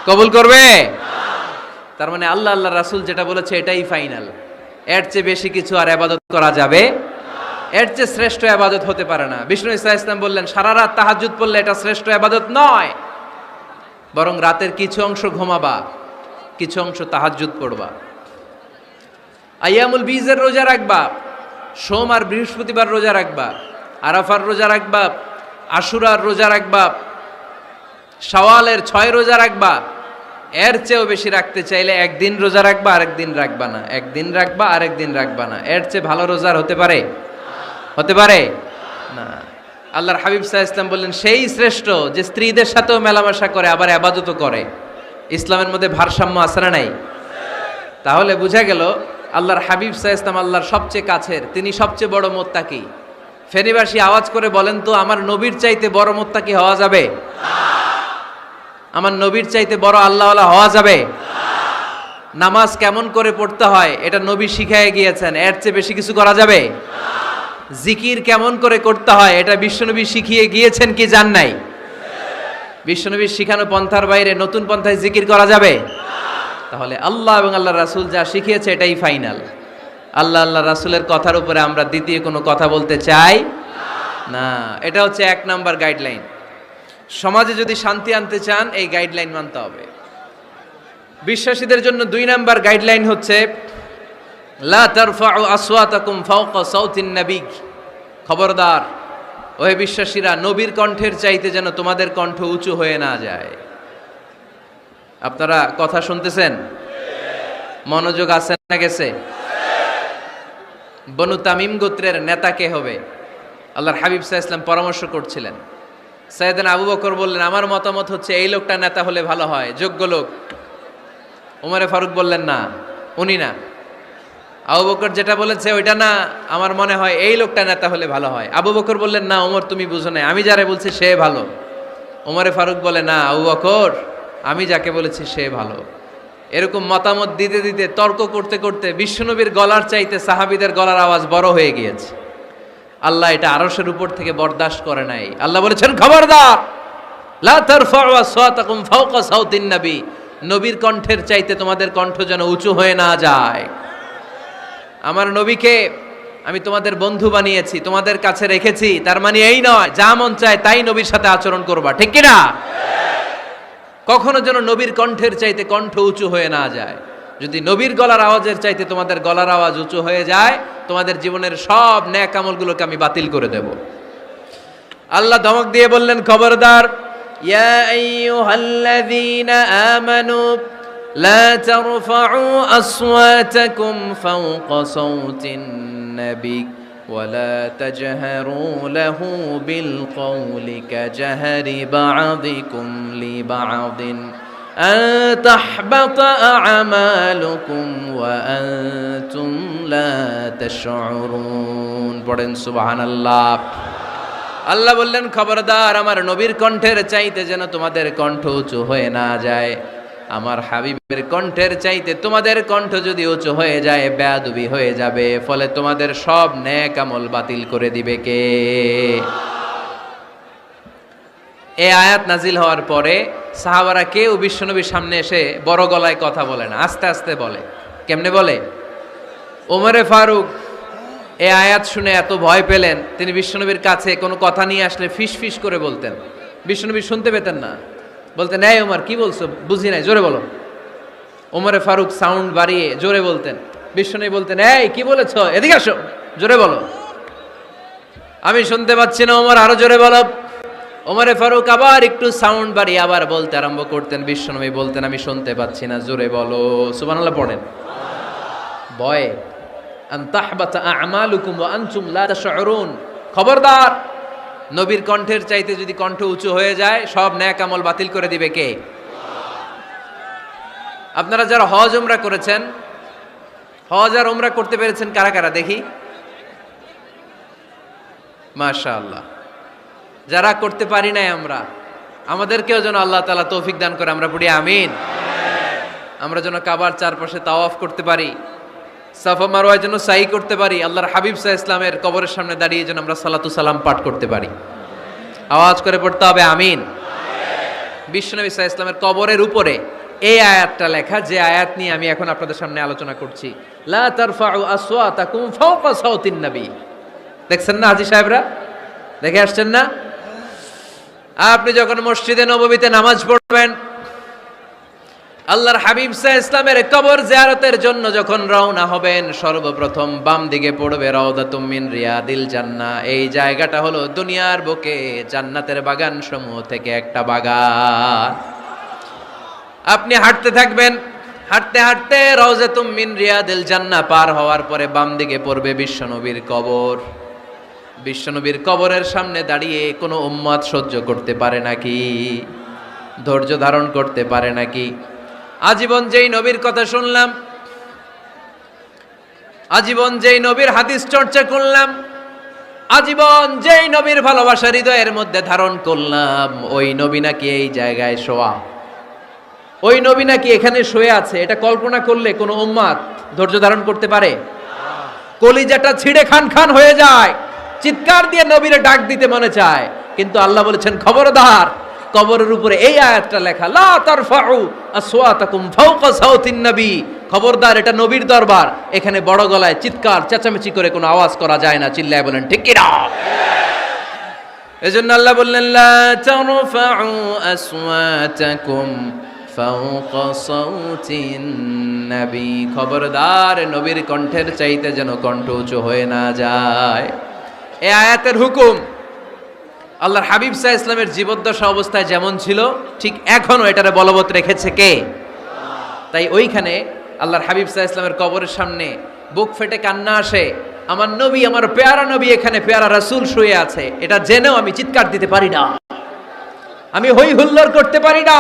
A: কবুল করবে? তার মানে আল্লাহ আল্লাহ রাসূল যেটা বলেছে এটাই ফাইনাল। এর চেয়ে বেশি কিছু আর ইবাদত করা যাবে, এর চেয়ে শ্রেষ্ঠ ইবাদত হতে পারে না। বিষ্ণু ইসা ইসলাম বললেন, সারা রাত তাহাজ্জুদ পড়লে এটা শ্রেষ্ঠ ইবাদত নয়, বরং রাতের কিছু অংশ ঘুমাবা, কিছু অংশ তাহাজ্জুদ পড়বা। আইয়ামুল বীজের রোজা রাখবা, সোম আর বৃহস্পতিবার রোজা রাখবা, আরাফার রোজা রাখবা, আশুরার রোজা রাখবা, শাওয়ালের 6 রোজা রাখবা। এর চেয়েও বেশি রাখতে চাইলে একদিন রোজা রাখবা, আরেকদিন রাখবা না, একদিন রাখবা, আরেকদিন রাখবা না। এর চেয়ে ভালো রোজার হতে পারে? হতে পারে না। আল্লাহর হাবিব সাল্লাল্লাহু আলাইহি ওয়াসাল্লাম বললেন, সেই শ্রেষ্ঠ যে স্ত্রীদের সাথেও মেলামেশা করে আবার ইবাদতও করে। ইসলামের মধ্যে ভারসাম্য আছে না নাই? তাহলে বোঝা গেল আল্লাহর হাবিব সাল্লাল্লাহু আলাইহি ওয়াসাল্লাম আল্লাহর সবচেয়ে কাছের, তিনি সবচেয়ে বড় মুত্তাকি। ফেনীবাসী আওয়াজ করে বলেন তো, আমার নবীর চাইতে বড় মুত্তাকি হওয়া যাবে? আমার নবীর চাইতে বড় আল্লাহওয়ালা হওয়া যাবে? নামাজ কেমন করে পড়তে হয় এটা নবী শিখায় গিয়েছেন, এর চেয়ে বেশি কিছু করা যাবে? জিকির কেমন করে করতে হয় এটা বিশ্বনবী শিখিয়ে গিয়েছেন কি জান নাই? বিশ্বনবীর শিখানো পন্থার বাইরে নতুন পন্থায় জিকির করা যাবে? তাহলে আল্লাহ এবং আল্লাহ রাসূল যা শিখিয়েছে এটাই ফাইনাল। আল্লাহ রাসূলের কথার উপরে আমরা দ্বিতীয় কোনো কথা বলতে চাই না। এটা হচ্ছে 1 নাম্বার গাইডলাইন। সমাজে যদি শান্তি আনতে চান এই গাইডলাইন মানতে হবে। বিশ্বাসীদের জন্য 2 নাম্বার গাইডলাইন হচ্ছে লা তারফাউ আসওয়াতাকুম ফাওকা সাউতিন নবী। খবরদার ওহে বিশ্বাসীরা, নবীর কণ্ঠের চাইতে যেন তোমাদের কণ্ঠ উঁচু হয়ে না যায়। আপনারা কথা শুনতেছেন? মনোযোগ আছে না গেছে? বনু তামিম গোত্রের নেতা কে হবে? আল্লাহর হাবিব সাল্লাল্লাহু আলাইহি ওয়াসাল্লাম পরামর্শ করছিলেন। সাইয়েদনা আবু বকর বললেন, আমার মতামত হচ্ছে এই লোকটা নেতা হলে ভালো হয়, যোগ্য লোক। ওমরে ফারুক বললেন, না, উনি না। আবু বকর যেটা বলেছে ওইটা না, আমার মনে হয় এই লোকটা নেতা হলে ভালো হয়। আবু বকর বললেন, না ওমর তুমি বুঝো না, আমি যারে বলছি সে ভালো। ওমরে ফারুক বলে, না আবু বকর, আমি যাকে বলেছি সে ভালো। এরকম মতামত দিতে দিতে, তর্ক করতে করতে বিশ্বনবীর গলার চাইতে সাহাবীদের গলার আওয়াজ বড় হয়ে গিয়েছে। আল্লাহ এটা আরশের উপর থেকে বরদাস্ত করে নাই। আল্লাহ বলেছেন, খবরদার, লা তারফাউ আসওয়াতাকুম ফাওকা সাউতিন নবী। নবীর কণ্ঠের চাইতে তোমাদের কণ্ঠ যেন উঁচু হয়ে না যায়। আমার নবীকে আমি তোমাদের বন্ধু বানিয়েছি, তোমাদের কাছে রেখেছি, তার মানে এই নয় যা মন চায় তাই নবীর সাথে আচরণ করবা, ঠিক কি না? কখনো যেন নবীর কণ্ঠের চাইতে কণ্ঠ উঁচু হয়ে না যায়। যদি নবীর গলার আওয়াজের চাইতে তোমাদের গলার আওয়াজ উঁচু হয়ে যায়, তোমাদের জীবনের সব নেক আমলগুলোকে আমি বাতিল করে দেব। আল্লাহ ধমক দিয়ে বললেন, খবরদার, ইয়া আইয়ুহাল্লাযীনা আমানু লা তারফাউ আসওয়াতাকুম ফাওকা সাউতিন নবী ولا تجهروا له بالقول كجهر بعضكم لبعض أن تحبط أعمالكم وأنتم لا تشعرون পড়েন সুবহানাল্লাহ। আল্লাহ বললেন, খবরদার, আমার নবীর কণ্ঠের চাইতে যেন তোমাদের কণ্ঠ উঁচু হয়ে না যায়। আমার হাবিবের কণ্ঠের চাইতে তোমাদের কণ্ঠ যদি উঁচু হয়ে যায়, বেয়াদবি হয়ে যাবে, ফলে তোমাদের সব নেক আমল বাতিল করে দিবে কে? এই আয়াত নাজিল হওয়ার পরে সাহাবারা কেউ বিশ্বনবীর সামনে এসে বড় গলায় কথা বলে না, আস্তে আস্তে বলে। কেমনে বলে? ওমরে ফারুক এই আয়াত শুনে এত ভয় পেলেন, তিনি বিশ্বনবীর কাছে কোনো কথা নিয়ে আসলে ফিস ফিস করে বলতেন। বিশ্বনবী শুনতে পেতেন না, বলতেন, এই ওমর কি বলছো, বুঝি নাই, জোরে বলো। ওমরে ফারুক সাউন্ড বাড়িয়ে জোরে বলতেন। বিশ্বনবী বলতেন, এই কি বলেছো, এদিকে আসো, জোরে বলো, আমি শুনতে পাচ্ছি না, ওমর আরো জোরে বলো। ওমরে ফারুক আবার একটু সাউন্ড বাড়িয়ে আবার বলতে আরম্ভ করতেন। বিশ্বনবী বলতেন, আমি শুনতে পাচ্ছি না, জোরে বলো। সুবহানাল্লাহ পড়েন। ভয়ে আন তাহবাতা আমালুকুম ওয়া আনতুম লা তাশউরুন। খবরদার, নবীর কণ্ঠের চাইতে যদি কণ্ঠ উঁচু হয়ে যায়, সব নেক আমল বাতিল করে দিবে কে? আপনারা যারা হজ উমরা করেছেন, হজ আর উমরা করতে পেরেছেন কারা কারা দেখি? মাশাআল্লাহ। যারা করতে পারি নাই আমরা, আমাদেরকেও যেন আল্লাহ তাআলা তৌফিক দান করে, আমরা পড়ি আমিন। আমরা যেন কাবার চারপাশে তাওয়াফ করতে পারি, সাফা মারওয়ায় যেন সাই করতে পারি, আল্লাহর হাবিব সাল্লাল্লাহু আলাইহি ওয়াসাল্লামের কবরের সামনে দাঁড়িয়ে যেন আমরা সালাতু সালাম পাঠ করতে পারি। আওয়াজ করে পড়তে হবে আমিন। বিশ্বনবী সাল্লাল্লাহু আলাইহি ওয়াসাল্লামের কবরের উপরে এই আয়াতটা লেখা, যে আয়াত নিয়ে আমি এখন আপনাদের সামনে আলোচনা করছি। লা তারফাউ আসওয়াতাকুম ফাওকা সাওতিন নবী। দেখছেন না হাজী সাহেবরা, দেখে আসছেন না? আপনি যখন মসজিদে নববীতে নামাজ পড়বেন, আল্লাহর হাবিব সাল্লাল্লাহু আলাইহি ওয়াসাল্লামের কবর জিয়ারতের জন্য যখন রওনা হবেন, সর্বপ্রথম বাম দিকে পড়বে রাউদাতুম মিন রিয়াদিল জান্নাহ। এই জায়গাটা হলো দুনিয়ার বুকে জান্নাতের বাগান সমূহ থেকে একটা বাগান। আপনি হাঁটতে থাকবেন, হাঁটতে হাঁটতে রাউজাতুম মিন রিয়াদিল জান্নাহ পার হওয়ার পরে বাম দিকে পড়বে বিশ্বনবীর কবর। বিশ্বনবীর কবরের সামনে দাঁড়িয়ে কোনো উম্মত সহ্য করতে পারে নাকি? ধৈর্য ধারণ করতে পারে নাকি? আজীবন যেই নবীর কথা শুনলাম, আজীবন যেই নবীর হাদিস চর্চা করলাম, আজীবন যেই নবীর ভালোবাসা হৃদয়ের মধ্যে ধারণ করলাম, ওই নবী নাকি এই জায়গায় শোয়া, ওই নবী নাকি এখানে শুয়ে আছে, এটা কল্পনা করলে কোনো উম্মত ধৈর্য ধারণ করতে পারে? কলিজাটা ছিঁড়ে খান খান হয়ে যায়, চিৎকার দিয়ে নবীরে ডাক দিতে মনে চায়। কিন্তু আল্লাহ বলেছেন খবরদার, কবরের উপরে এই আয়াতটা লেখা, লা তারফাউ আসওয়াতাকুম ফাওকা সাওতিন নবী। খবরদার, এটা নবীর দরবার, এখানে বড় গলায় চিৎকার চেঁচামেচি করে কোনো আওয়াজ করা যায় না। চিল্লায় বলেন ঠিক কি না? এজন্য আল্লাহ বললেন লা তারফাউ আসওয়াতাকুম ফাওকা সাওতিন নবী। খবরদার, নবীর কণ্ঠের চাইতে যেন কণ্ঠ উঁচু হয়ে না যায়। এই আয়াতের হুকুম আল্লাহর হাবিব সাল্লাল্লাহু আলাইহি ওয়াসাল্লামের জীবদ্দশা অবস্থায় যেমন ছিল, ঠিক এখনো এটারে বলবৎ রেখেছে কে? তাই ওইখানে আল্লাহর হাবিব সাল্লাল্লাহু আলাইহি ওয়াসাল্লামের কবরের সামনে বুক ফেটে কান্না আসে, আমার নবী, আমার পেয়ারা নবী এখানে, পেয়ারা রাসূল শুয়ে আছে, এটা জেনেও আমি চিৎকার দিতে পারি না, আমি হই হুল্লোড় করতে পারি না,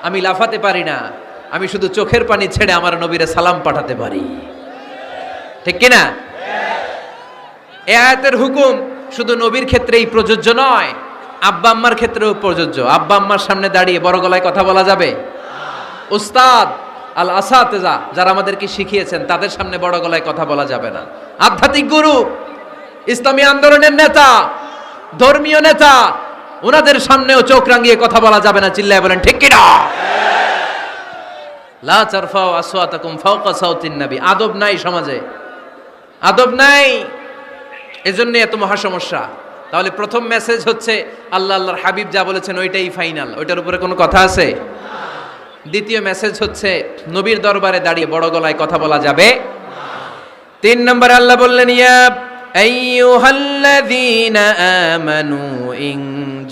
A: আমি লাফাতে পারি না, আমি শুধু চোখের পানি ছেড়ে আমার নবীরে সালাম পাঠাতে পারি। ঠিক কিনা? এই আয়াতের হুকুম শুধু নবীর ক্ষেত্রেই প্রযোজ্য নয়, আব্বা আম্মার ক্ষেত্রেও প্রযোজ্য। আব্বা আম্মার সামনে দাঁড়িয়ে বড় গলায় কথা বলা যাবে? উস্তাদ আল আসাতেজা যারা আমাদেরকে শিখিয়েছেন, তাদের সামনে বড় গলায় কথা বলা যাবে না। আধ্যাত্মিক গুরু, ইসলামী আন্দোলনের নেতা, ধর্মীয় নেতা, ওনাদের সামনেও চোখ রাঙিয়ে কথা বলা যাবে না। চিল্লায় বলেন ঠিক কিনা? লা তারফাউ আসওয়াতাকুম ফাওকা সাওতিন নবী। আদব নাই সমাজে, আদব নাই, এজন্য এত মহা সমস্যা। তাহলে প্রথম মেসেজ হচ্ছে আল্লাহ আল্লাহর হাবিব যা বলেছেন ওইটাই ফাইনাল, ওইটার উপরে কোনো কথা আছে? দ্বিতীয় মেসেজ হচ্ছে নবীর দরবারে দাঁড়িয়ে বড় গলায় কথা বলা যাবে। 3 নম্বরে আল্লাহ বললেন, ইয়া আইয়ুহাল্লাযীনা আমানু ইন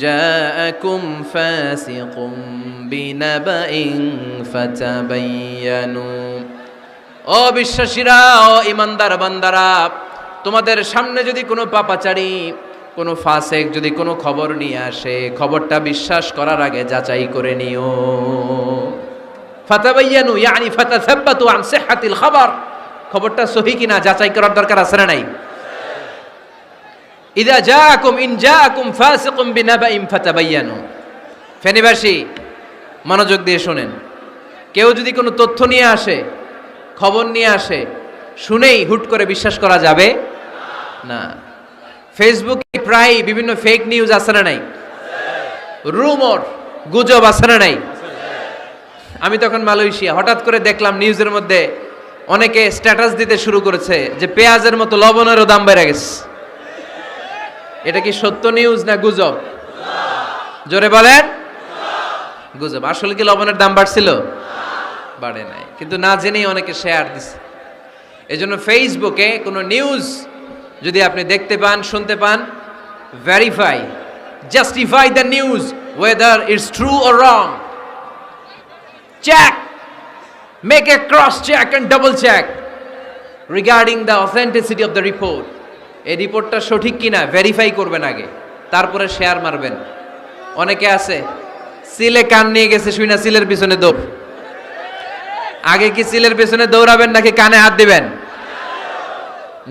A: জাআকুম ফাসিকুম বিনাবাইন ফাতাবায়ানু। ও বিশ্বাসীরা, ও ঈমানদার বান্দারা, তোমাদের সামনে যদি কোনো পাপাচারী, কোনো ফাসেক যদি কোনো খবর নিয়ে আসে, খবরটা বিশ্বাস করার আগে যাচাই করে নিও। ফাতাবায়ানু ইয়ানি ফাতাসাব্বাতু আন সিহহাতিল খবর। খবরটা সহি কিনা যাচাই করার দরকার আছে না নাই? ইযা জাআকুম ইন জাআকুম ফাসিকুম বিনাবাইন ফাতাবায়ানু। ফেনীবাসী মনোযোগ দিয়ে শুনেন, কেউ যদি কোনো তথ্য নিয়ে আসে, খবর নিয়ে আসে, শুনেই হুট করে বিশ্বাস করা যাবে না। ফেসবুকে প্রায় বিভিন্ন ফেক নিউজ আছে না নাই? রুমর, গুজব আছে না নাই? আমি তখন মালয়েশিয়া, হঠাৎ করে দেখলাম নিউজের মধ্যে অনেকে স্ট্যাটাস দিতে শুরু করেছে যে পেঁয়াজের মতো লবণেরও দাম বেড়ে গেছে। এটা কি সত্য নিউজ না গুজব? জোরে বলেন। গুজব। আসলে কি লবণের দাম বাড়ছিল? বাড়ে নাই, কিন্তু না জেনেই অনেকে শেয়ার দিছে। এজন্য ফেসবুকে কোনো নিউজ যদি আপনি দেখতে পান, শুনতে পান, verify, justify the news whether it's true or wrong. Check, make a cross check and double check regarding the authenticity of the report. এই রিপোর্টটা সঠিক কিনা ভেরিফাই করবেন আগে, তারপরে শেয়ার মারবেন। অনেকে আছে সিলে কান নিয়ে গেছে, শুই না সিলের পিছনে দৌড়। আগে কি সিলের পিছনে দৌড়াবেন নাকি কানে হাত দিবেন?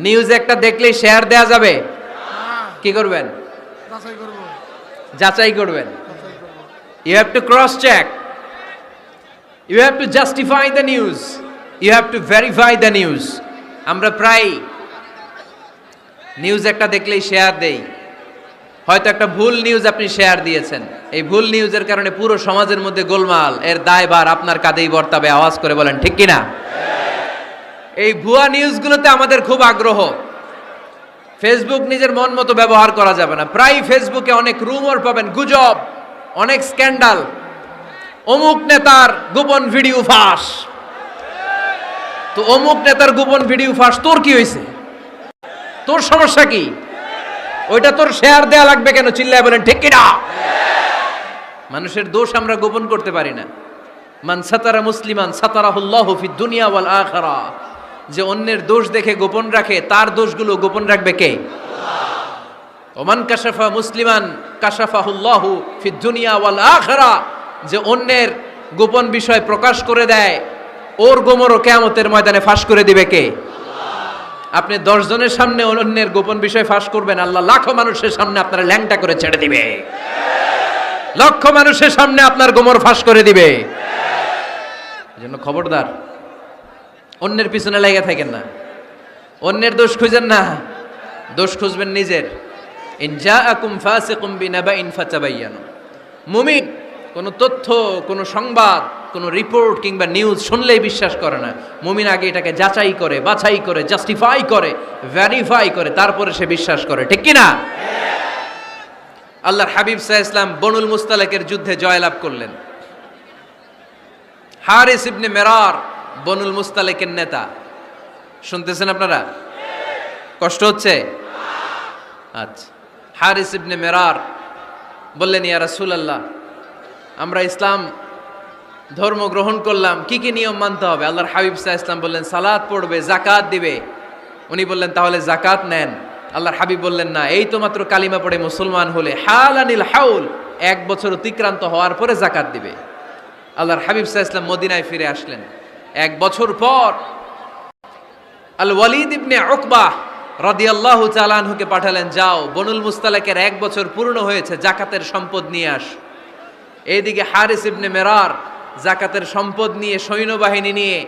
A: নিউজ একটা দেখলেই শেয়ার দেয়া যাবে? কি করবেন? যাচাই করবেন। You have to cross check, you have to justify the news, you have to verify the news. আমরা প্রায় নিউজ একটা দেখলেই শেয়ার দেই, হয়তো একটা ভুল নিউজ আপনি শেয়ার দিয়েছেন, এই ভুল নিউজের কারণে পুরো সমাজের মধ্যে গোলমাল, এর দায়ভার আপনার কাঁধেই বর্তাবে। আওয়াজ করে বলেন ঠিক কিনা? এই ভুয়া নিউজগুলোতে আমাদের খুব আগ্রহ। ফেসবুক নিজের মন মতো ব্যবহার করা যাবে না। প্রায় ফেসবুকে অনেক রুমর পাবেন, গুজব, অনেক স্ক্যান্ডাল, অমুক নেতার গোপন ভিডিও ফাঁস। তো অমুক নেতার গোপন ভিডিও ফাঁস, তোর কি হয়েছে? তোর সমস্যা কি? ওইটা তোর শেয়ার দেয়া লাগবে কেন? চিল্লায় বলেন ঠিক কিনা? মানুষের দোষ আমরা গোপন করতে পারি না। মান সাতারা মুসলিমান সাতারাহুল্লাহু ফিদ দুনিয়া ওয়াল আখিরা। যে অন্যের দোষ দেখে গোপন রাখে, তার দোষগুলো গোপন রাখবে কে? আল্লাহ। ওমান কাশাফা মুসলিমান কাশাফাহুল্লাহু ফিদ দুনিয়া ওয়াল আখিরা। যে অন্যের গোপন বিষয় প্রকাশ করে দেয়, ওর গোমরও কিয়ামতের ময়দানে ফাঁস করে দিবে কে? আপনি 10 জনের সামনে অন্যের গোপন বিষয় ফাঁস করবেন, আল্লাহ লাখো মানুষের সামনে আপনার ল্যাংটা করে ছেড়ে দিবে। লক্ষ মানুষের সামনে আপনার গোমর ফাঁস করে দিবে। এজন্য খবরদার, অন্যের পিছনে লেগে থাকেন না, অন্যের দোষ খুঁজেন না, দোষ খুঁজবেন নিজের। ইন জাআকুম ফাসিকুম বিনাবাইন ফাতাবায়ানু। মুমিন কোনো তথ্য, কোনো সংবাদ, কোনো রিপোর্ট কিংবা নিউজ শুনলেই বিশ্বাস করে না। মুমিন আগে এটাকে যাচাই করে, বাছাই করে, জাস্টিফাই করে, ভেরিফাই করে, তারপরে সে বিশ্বাস করে। ঠিক কি না? আল্লাহর হাবিব সাল্লাল্লাহু আলাইহি ওয়াসাল্লাম বনুল মুস্তালিকের যুদ্ধে জয়লাভ করলেন। হারিস ইবনে মিরার বনুল মুস্তালিকের নেতা। শুনতেছেন আপনারা? কষ্ট হচ্ছে? আচ্ছা। হারিস ইবনে মিরার বললেন, ইয়া রাসূলুল্লাহ, আমরা ইসলাম ধর্ম গ্রহণ করলাম, কি কি নিয়ম মানতে হবে? আল্লাহর হাবিব সাল্লাল্লাহু আলাইহি ওয়াসাল্লাম বললেন, সালাত পড়বে, যাকাত দিবে। উনি বললেন, তাহলে যাকাত নেন। আল্লাহর হাবিব বললেন, না, এই তো মাত্র কালিমা পড়ে মুসলমান হলে, হালানিল হাউল, 1 বছর অতিক্রান্ত হওয়ার পরে যাকাত দিবে। আল্লাহর হাবিব সাল্লাল্লাহু আলাইহি ওয়াসাল্লাম মদিনায় ফিরে আসলেন। 1 বছর পর আল ওয়ালিদ ইবনে উকবা রাদিয়াল্লাহু তাআলা আনহুকে পাঠালেন, যাও বনুল মুস্তালিকের 1 বছর পূর্ণ হয়েছে, যাকাতের সম্পদ নিয়ে আস। এইদিকে হারিস ইবনে মিরার যাকাতের সম্পদ নিয়ে, সৈন্যবাহিনী নিয়ে,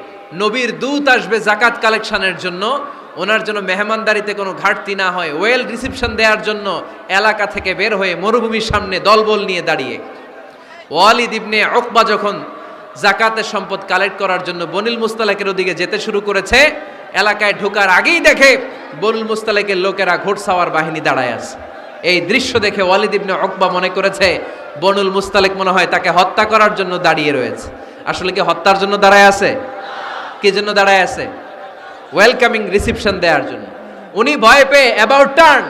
A: নবীর দূত আসবে যাকাত কালেকশনের জন্য, ওনার জন্য মেহমানদারিতে কোনো ঘাটতি না হয়, ওয়েল রিসিপশন দেওয়ার জন্য এলাকা থেকে বের হয়ে মরুভূমির সামনে দলবল নিয়ে দাঁড়িয়ে। ওয়ালিদ ইবনে উকবা যখন যাকাতের সম্পদ কালেক্ট করার জন্য বনুল মুস্তালিকের ওদিকে যেতে শুরু করেছে, এলাকায় ঢোকার আগেই দেখে বনুল মুস্তালিকের লোকেরা ঘোড়সাওয়ার বাহিনী দাঁড়ায় আছে। এই দৃশ্য দেখে ওয়ালিদ ইবনে উকবা মনে করেছে বনুল মুস্তালিক মনে হয় তাকে হত্যা করার জন্য দাঁড়িয়ে রয়েছে। আসলে কি হত্যার জন্য দাঁড়ায় আছে? কি জন্য দাঁড়ায় আছে? ওয়েলকামিং রিসিপশন দেওয়ার জন্য। উনি ভয় পেয়ে অ্যাবাউট টার্ন,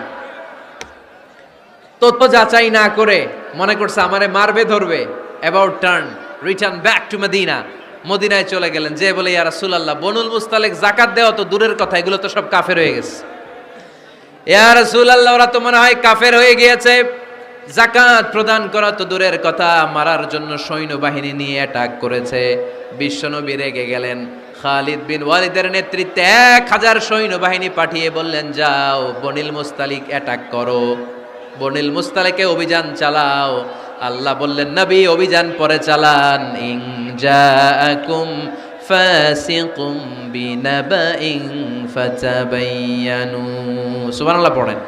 A: তথ্য যাচাই না করে মনে করছে আমারে মারবে, ধরবে, about turn, return back to Medina. মদিনায় চলে গেলেন, যে বলে, ইয়া রাসূলুল্লাহ, বনুল মুস্তালিক যাকাত দেওয়া তো দূরের কথা, এগুলো তো সব কাফের হয়ে গেছে। ইয়া রাসূলুল্লাহ, ওরা তো মনে হয় কাফের হয়ে গিয়েছে, যাকাত প্রদান করা তো দূরের কথা, মারার জন্য সৈন্যবাহিনী নিয়ে অ্যাটাক করেছে। বিশ্বনবী রেগে গেলেন। খালিদ বিন ওয়ালিদের নেতৃত্বে 1000 সৈন্যবাহিনী পাঠিয়ে বললেন, যাও বনুল মুস্তালিক অ্যাটাক করো, বনুল মুস্তালিকে অভিযান চালাও। আল্লাহ বললেন, নবী অভিযান পরে চালান। ইন জাআকুম ফাসিকুম বিনাবাইন ফাতাবায়ানু। সুবহানাল্লাহ পড়েন।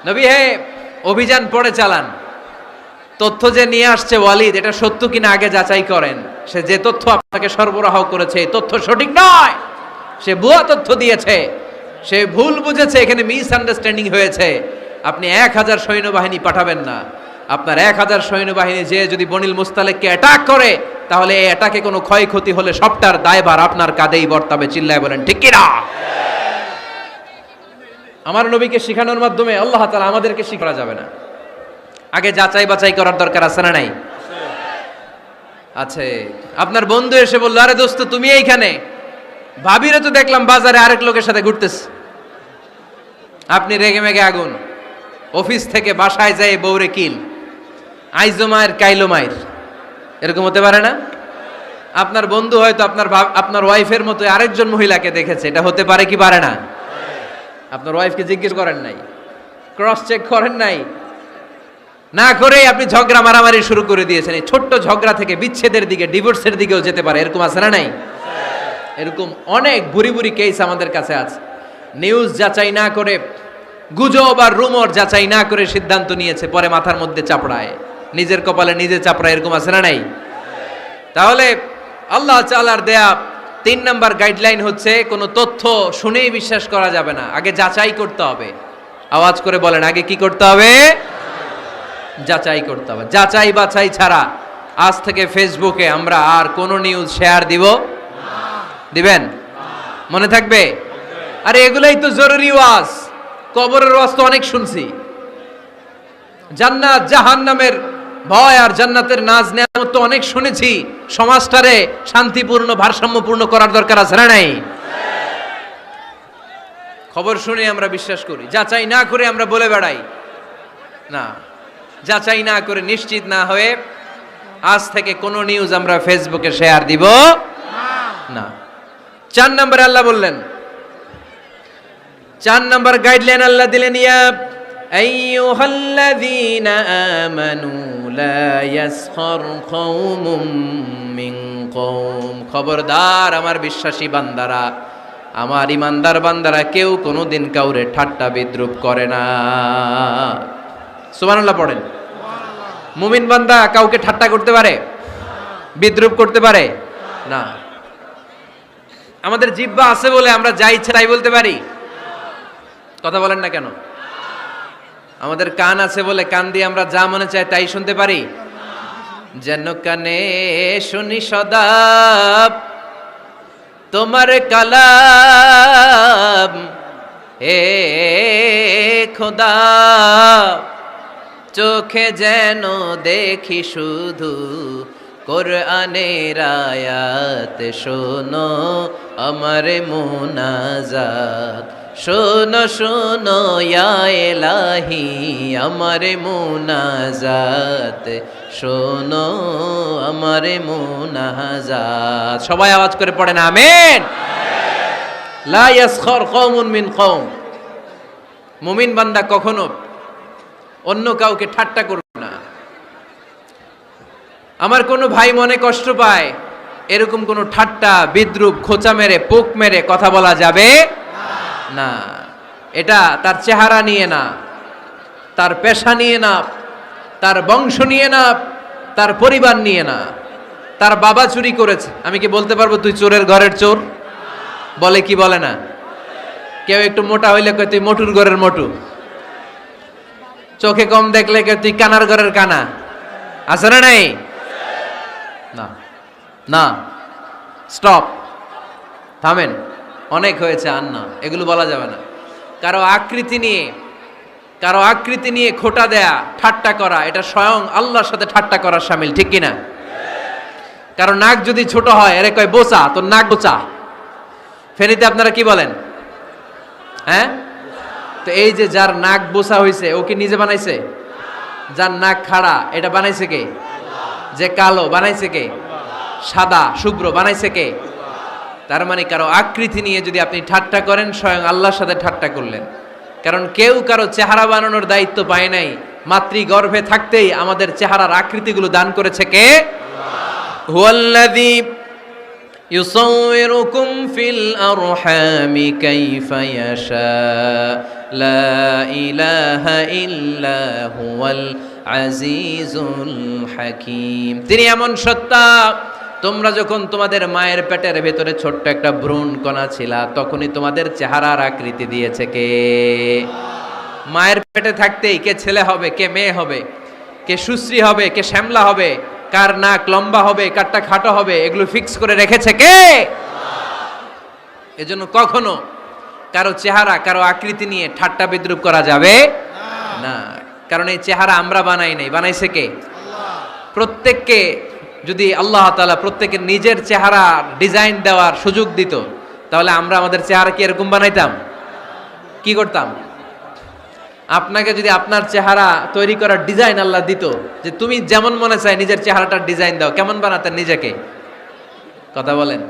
A: নবী হে, অভিযান পরে চালান। তথ্য যে নিয়ে আসছে ওয়ালিদ, এটা সত্য কিনা আগে যাচাই করেন। সে যে তথ্য আপনাকে সরবরাহ করেছে, এই তথ্য সঠিক নয়, সে ভুয়া তথ্য দিয়েছে, সে ভুল বুঝেছে, এখানে মিস আন্ডারস্ট্যান্ডিং হয়েছে। আপনি 1000 সৈন্যবাহিনী পাঠাবেন না। আপনার 1000 সৈন্যবাহিনী যে যদি বনুল মুস্তালিককে অ্যাটাক করে, তাহলে এই অ্যাটাকে কোনো ক্ষয়ক্ষতি হলে সবটার দায়ভার আপনার কাঁধেই বর্তাবে। চিল্লায় বলেন ঠিক কিনা? আমার নবীকে শিখানোর মাধ্যমে আল্লাহ তাআলা আমাদেরকে শিখা যাবে না। আগে যাচাই বাছাই করার দরকার আছে না নাই? আছে। আপনার বন্ধু এসে বলল, আরে দোস্ত তুমি এইখানে, ভাবিরে তো দেখলাম বাজারে আরেক লোকের সাথে ঘুরতেছে। আপনি রেগে মেগে আগুন, অফিস থেকে বাসায় যায় বউরে কিল, আইজো মায়ের কাইলো মায়ের, এরকম হতে পারে না? আপনার বন্ধু হয়তো আপনার ওয়াইফের মতো আরেকজন মহিলাকে দেখেছে, এটা হতে পারে কি পারে না? আপনার ওয়াইফকে জিজ্ঞেস করেন নাই, ক্রস চেক করেন নাই, না করে আপনি ঝগড়া মারামারি শুরু করে দিয়েছেন। এই ছোট্ট ঝগড়া থেকে বিচ্ছেদের দিকে, ডিভোর্সের দিকেও যেতে পারে। এরকম আছে না নাই? এরকম অনেক বুড়ি বুড়ি কেস আমাদের কাছে আছে। নিউজ যাচাই না করে গুজব আর রুমর যাচাই না করে সিদ্ধান্ত নিয়েছে, পরে মাথার মধ্যে চাপড়ায়, নিজের কপালে নিজে চাপড়ায়, এরকম আছে না নাই? তাহলে আল্লাহ তাআলার দেয়া 3 নাম্বার গাইডলাইন হচ্ছে কোনো তথ্য শুনেই বিশ্বাস করা যাবে না, আগে যাচাই করতে হবে। আওয়াজ করে বলেন, আগে কি করতে হবে? যাচাই করতে হবে। যাচাই বাছাই ছাড়া আজ থেকে ফেসবুকে আমরা আর কোনো নিউজ শেয়ার দিব? দিবেন? মনে থাকবে? আরে এগুলাই তো জরুরি ওয়াজ। কবরের ওয়াজ তো অনেক শুনছি, জান্নাত জাহান্নামের ভয় আর জান্নাতের নাজ নেয়ামত তো অনেক শুনেছি। সমাজটারে শান্তিপূর্ণ ভারসাম্যপূর্ণ করার দরকার আছে না নাই? খবর শুনে আমরা বিশ্বাস করি, যাচাই না করে আমরা বলে বেড়াই না। যাচাই না করে নিশ্চিত না হয়ে আজ থেকে কোনো নিউজ আমরা ফেসবুকে শেয়ার দিব না। 4 নম্বরে আল্লাহ বললেন, 4 নম্বর গাইডলাইন আল্লাহ দিলেন, ইয়া আইয়ুহাল্লাযীনা আমানু লা ইয়াসখার কওমুম মিন কওম। খবরদার আমার বিশ্বাসী বান্দারা, আমার ইমানদার বান্দারা কেউ কোনোদিন কাউরে ঠাট্টা বিদ্রুপ করে না। সুবহানাল্লাহ পড়েন। মুমিন বান্দা কাউকে ঠাট্টা করতে পারে? বিদ্রুপ করতে পারে না। আমাদের জিহ্বা আছে বলে আমরা যা ইচ্ছা তাই বলতে পারি? কথা বলেন না কেন? আমাদের কান আছে বলে কান দিয়ে আমরা যা মনে চাই তাই শুনতে পারি? যেন কানে শুনি সদা তোমার কালাম, হে খোদা চোখে যেন দেখি শুধু কোরআনের আয়াত। শোনো আমার মুনাজাত, শোনো শোনো ইয়া ইলাহি আমার মুনাজাত, শোনো আমার মুনাজাত। সবাই আওয়াজ করে পড়েন আমিন। লা ইয়াসখার কওমুন মিন কওম। মুমিন বান্দা কখনো অন্য কাউকে ঠাট্টা করবে না। আমার কোনো ভাই মনে কষ্ট পায়, এরকম কোনো ঠাট্টা বিদ্রুপ খোঁচা মেরে পোক মেরে কথা বলা যাবে না। এটা তার চেহারা নিয়ে না, তার পেশা নিয়ে না, তার বংশ নিয়ে না, তার পরিবার নিয়ে না। তার বাবা চুরি করেছে, আমি কি বলতে পারবো তুই চোরের ঘরের চোর? বলে কি বলে না? কেউ একটু মোটা হইলে কয় তুই মোটুর ঘরের মোটু, চোখে কম দেখলে কয় তুই কানার ঘরের কানা। আছে না নাই? না না, স্টপ, থামেন, অনেক হয়েছে, আর না, এগুলো বলা যাবে না। কারো আকৃতি নিয়ে খোটা দেয়া, ঠাট্টা করা, এটা স্বয়ং আল্লাহর সাথে ঠাট্টা করার শামিল, ঠিক কিনা? কারো নাক যদি ছোট হয়, এরে কয় বোচা, তোর নাক বোচা। ফেনীতে আপনারা কি বলেন? হ্যাঁ, তো এই যে যার নাক বোচা হয়েছে ও কি নিজে বানাইছে? যার নাক খাড়া এটা বানাইছে কে? যে কালো বানাইছে কে? সাদা শুভ্র বানাইছে কে? তার মানে কারো আকৃতি নিয়ে যদি আপনি ঠাট্টা করেন, স্বয়ং আল্লাহর সাথে ঠাট্টা করলেন। কারণ কেউ কারো চেহারা বানানোর দায়িত্ব পায় নাই। মাতৃগর্ভে থাকতেই আমাদের চেহারার আকৃতিগুলো দান করেছে কে? হুয়াল্লাযী ইউসাউইরুকুম ফিল আরহামি কাইফা ইয়াশা লা ইলাহা ইল্লা হুয়াল আজিজুল হাকীম। তিনি এমন সত্তা, তোমরা যখন তোমাদের মায়ের পেটের ভেতরে ছোট্ট একটা ভ্রূণ কণা ছিলা, তখনই তোমাদের চেহারার আকৃতি দিয়েছে কে? মায়ের পেটে থাকতেই কে ছেলে হবে, কে মেয়ে হবে, কে সুশ্রী হবে, কে শ্যামলা হবে, কার নাক লম্বা হবে, কারটা খাটো হবে, এগুলো ফিক্স করে রেখেছে কে? এজন্য কখনো কারো চেহারা, কারো আকৃতি নিয়ে ঠাট্টা বিদ্রুপ করা যাবে না। কারণ এই চেহারা আমরা বানাই নাই, বানাইছে কে? প্রত্যেককে যদি আল্লাহ তাআলা প্রত্যেকের নিজের চেহারা ডিজাইন দেওয়ার সুযোগ দিত, তাহলে আমরা আমাদের চেহারা কি এরকম বানাইতাম? কি করতাম? আপনাকে যদি আপনার চেহারা তৈরি করার ডিজাইন আল্লাহ দিত, যে তুমি যেমন মনে চাই নিজের চেহারাটার ডিজাইন দাও, কেমন বানাতেন নিজেকে? কথা বলেন,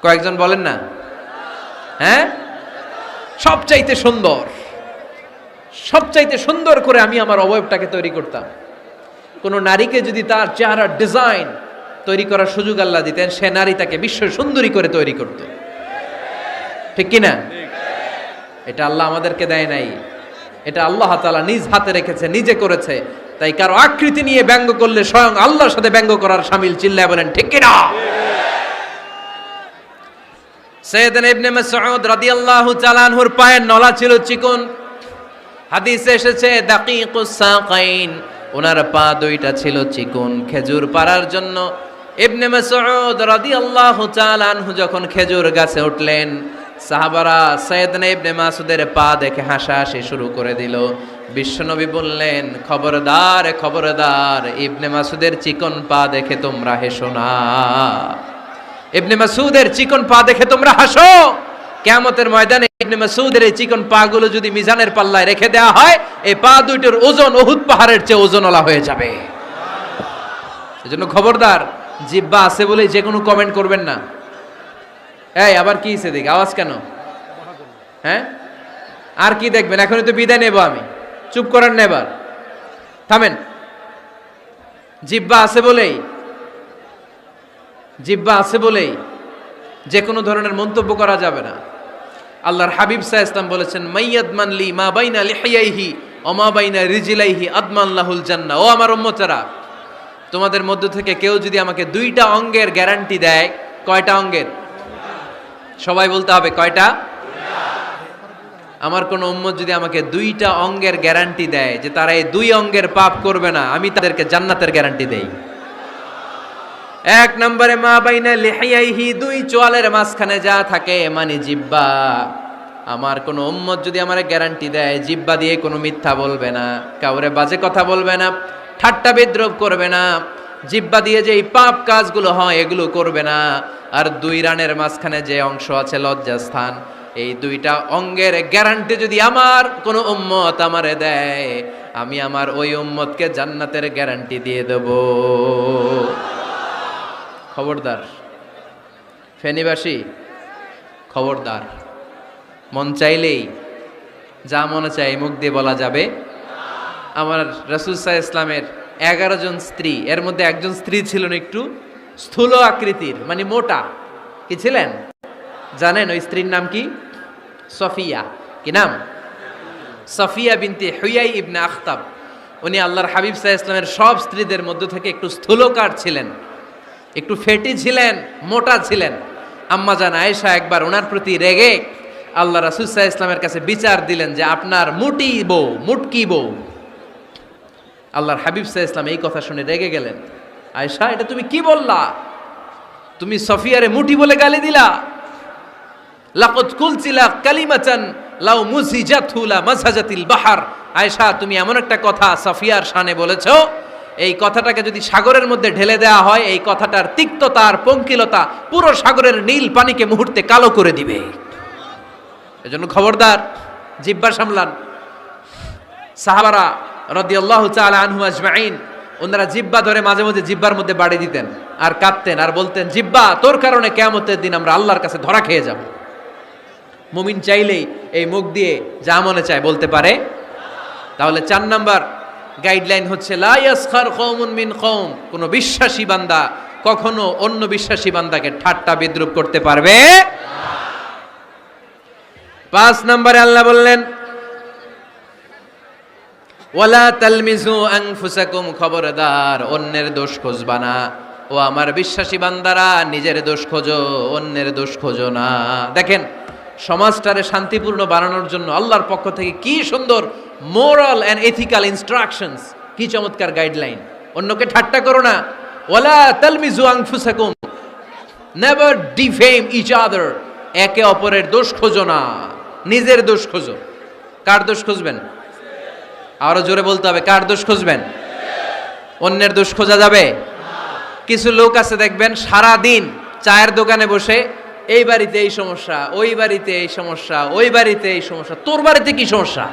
A: কয়েকজন বলেন না? হ্যাঁ, সবচাইতে সুন্দর, সবচাইতে সুন্দর করে আমি আমার অবয়বটাকে তৈরি করতাম। কোন নারীকে যদি তার চেহারার ডিজাইন তৈরি করার সুযোগ আল্লাহ দিতেন, সে নারী তাকে বিশ্ব সুন্দরী করে তৈরি করত, ঠিক কিনা? এটা আল্লাহ আমাদেরকে দেয় নাই, এটা আল্লাহ তাআলা নিজ হাতে রেখেছে, নিজে করেছে। তাই কারো আকৃতি নিয়ে ব্যঙ্গ করলে স্বয়ং আল্লাহর সাথে ব্যঙ্গ করার শামিল। চিল্লায় বলেন ঠিক কিনা? সাইয়েদনা ইবনে মাসউদ রাদিয়াল্লাহু তাআলা আনহুর পায়ের নলা ছিল চিকন। হাদিসে এসেছে দাকিকুস সাকাইন, ওনার পা দুইটা ছিল চিকন। খেজুর পাড়ার জন্য ইবনে মাসউদ রাদিয়াল্লাহু তাআলা আনহু যখন খেজুর গাছে উঠলেন, সাহাবারা সাইয়েদনা ইবনে মাসউদের পা দেখে হাসাহাসি শুরু করে দিল। বিশ্বনবী বললেন, খবরদার খবরদার, ইবনে মাসউদের চিকন পা দেখে তোমরা হেসো না। ইবনে মাসউদের চিকন পা দেখে তোমরা হাসো। কিয়ামতের ময়দানে ইবনে মাসউদের এই চিকন পা গুলো যদি মিজানের পাল্লায় রেখে দেওয়া হয়, এই পা দুইটার ওজন উহুদ পাহাড়ের চেয়ে ওজনওয়ালা হয়ে যাবে। এজন্য খবরদার, জিহ্বা আছে বলে যে কোনো কমেন্ট করবেন না। এই আবার কি হইছে দেখি, আওয়াজ কেন? হ্যাঁ, আর কি দেখবেন? এখনই তো বিদায় নেব আমি। চুপ করেন না, এবার থামেন। জিহ্বা আছে বলেই যে কোনো ধরনের মন্তব্য করা যাবে না। আল্লাহর হাবিব সাল্লাল্লাহু আলাইহি ওয়াসাল্লাম বলেছেন, মাইয়াদমান লি মা বাইনা লিহিয়াইহি ওয়া মা বাইনা রিজলাইহি আদমান লাহুল জান্নাহ। ও আমার উম্মতেরা, তোমাদের মধ্য থেকে কেউ যদি আমাকে দুইটা অঙ্গের গ্যারান্টি দেয়, কয়টা অঙ্গের? সবাই বলতে হবে, কয়টা? আমার কোন উম্মত যদি আমাকে দুইটা অঙ্গের গ্যারান্টি দেয় যে তারা এই দুই অঙ্গের পাপ করবে না, আমি তাদেরকে জান্নাতের গ্যারান্টি দেই। এক নম্বরে মা বাইনা লিহিয়াইহি, দুই চোয়ালের মাঝখানে যা থাকে মানে জিহ্বা। আমার কোন উম্মত যদি আমারে গ্যারান্টি দেয় জিহ্বা দিয়ে কোনো মিথ্যা বলবে না, কাউরে বাজে কথা বলবে না, ঠাট্টা বিদ্রূপ করবে না, জিহ্বা দিয়ে যে এই পাপ কাজগুলো হয় এগুলো করবে না, আর দুই রানের মাঝখানে যে অংশ আছে লজ্জাস্থান, এই দুইটা অঙ্গের গ্যারান্টি যদি আমার কোন উম্মত আমারে দেয়, আমি আমার ওই উম্মতকে জান্নাতের গ্যারান্টি দিয়ে দেব। খবরদার ফেনীবাসী, খবরদার। মন চাইলেই যা মনে চাই মুখ দিয়ে বলা যাবে। আমার রাসূল সাল্লাল্লাহু আলাইহি ইসলামের 11 জন স্ত্রী, এর মধ্যে একজন স্ত্রী ছিলেন একটু স্থূল আকৃতির, মানে মোটা। কি ছিলেন জানেন? ওই স্ত্রীর নাম কি? সফিয়া। কি নাম? সফিয়া বিনতে হুয়াই ইবনে আখতাব। উনি আল্লাহর হাবিব সাল্লাল্লাহু আলাইহি ইসলামের সব স্ত্রীদের মধ্য থেকে একটু স্থূলকার ছিলেন, একটু ফেটি ছিলেন, মোটা ছিলেন। আম্মা জান আয়েশা একবার ওনার প্রতি রেগে আল্লাহ রাসূল সাল্লাল্লাহু আলাইহি ইসলামের কাছে বিচার দিলেন যে আপনার মুটকি বউ। আল্লাহর হাবিব সাল্লাল্লাহু আলাইহি ইসলাম এই কথা শুনে রেগে গেলেন। আয়েশা, এটা তুমি কি বললা? তুমি সফিয়ারে মুটি বলে গালি দিলা। লাকাদ কুলতিলা কালিমাতান লাউ মুজিজাতহু লা মাসাজাতিল বাহর। আয়েশা, তুমি এমন একটা কথা সফিয়ার শানে বলেছো, এই কথাটাকে যদি সাগরের মধ্যে ঢেলে দেওয়া হয়, এই কথাটার তিক্ততা আর পঙ্কিলতা পুরো সাগরের নীল পানিকে মুহূর্তে কালো করে দিবে। এজন্য খবরদার, জিহ্বা সামলান। সাহাবারা রাদিয়াল্লাহু তাআলা আনহু আজমাইন, ওনারা জিহ্বা ধরে মাঝে মাঝে জিহ্বার মধ্যে বাড়ি দিতেন আর কাঁদতেন আর বলতেন, জিহ্বা, তোর কারণে কিয়ামতের দিন আমরা আল্লাহর কাছে ধরা খেয়ে যাব। মুমিন চাইলেই এই মুখ দিয়ে যা মনে চায় বলতে পারে। তাহলে 4 নাম্বার গাইডলাইন হচ্ছে, লা ইয়াসখার কওমুন মিন কওম, কোন বিশ্বাসী বান্দা কখনো অন্য বিশ্বাসী বান্দাকে ঠাট্টা বিদ্রূপ করতে পারবে না। 5 নম্বরে আল্লাহ বললেন, ওয়ালা তালমিজু আনফুসাকুম, খবরদার অন্যের দোষ খুঁজবা না। ও আমার বিশ্বাসী বান্দারা, নিজের দোষ খোঁজো, অন্যের দোষ খোঁজো না। দেখেন, সমাজটারে শান্তিপূর্ণ বানানোর জন্য আল্লাহর পক্ষ থেকে কি সুন্দর মোরাল এন্ড এথিক্যাল ইনস্ট্রাকশনস, কি চমৎকার গাইডলাইন। অন্যকে ঠাট্টা করো না। ওয়ালা তালমিজু আনফুসাকুম, নেভার ডিফেম ইচ আদার, একে অপরের দোষ খোঁজো না, নিজের দোষ খোঁজো। কার দোষ খুঁজবেন? আরো জোরে বলতে হবে, কার দোষ খুঁজবেন? অন্যের দোষ খোঁজা যাবে? কিছু লোক আছে দেখবেন সারা দিন চায়ের দোকানে বসে, এই বাড়িতে এই সমস্যা, ওই বাড়িতে এই সমস্যা, ওই বাড়িতে এই সমস্যা, তোর বাড়িতে কি সমস্যা?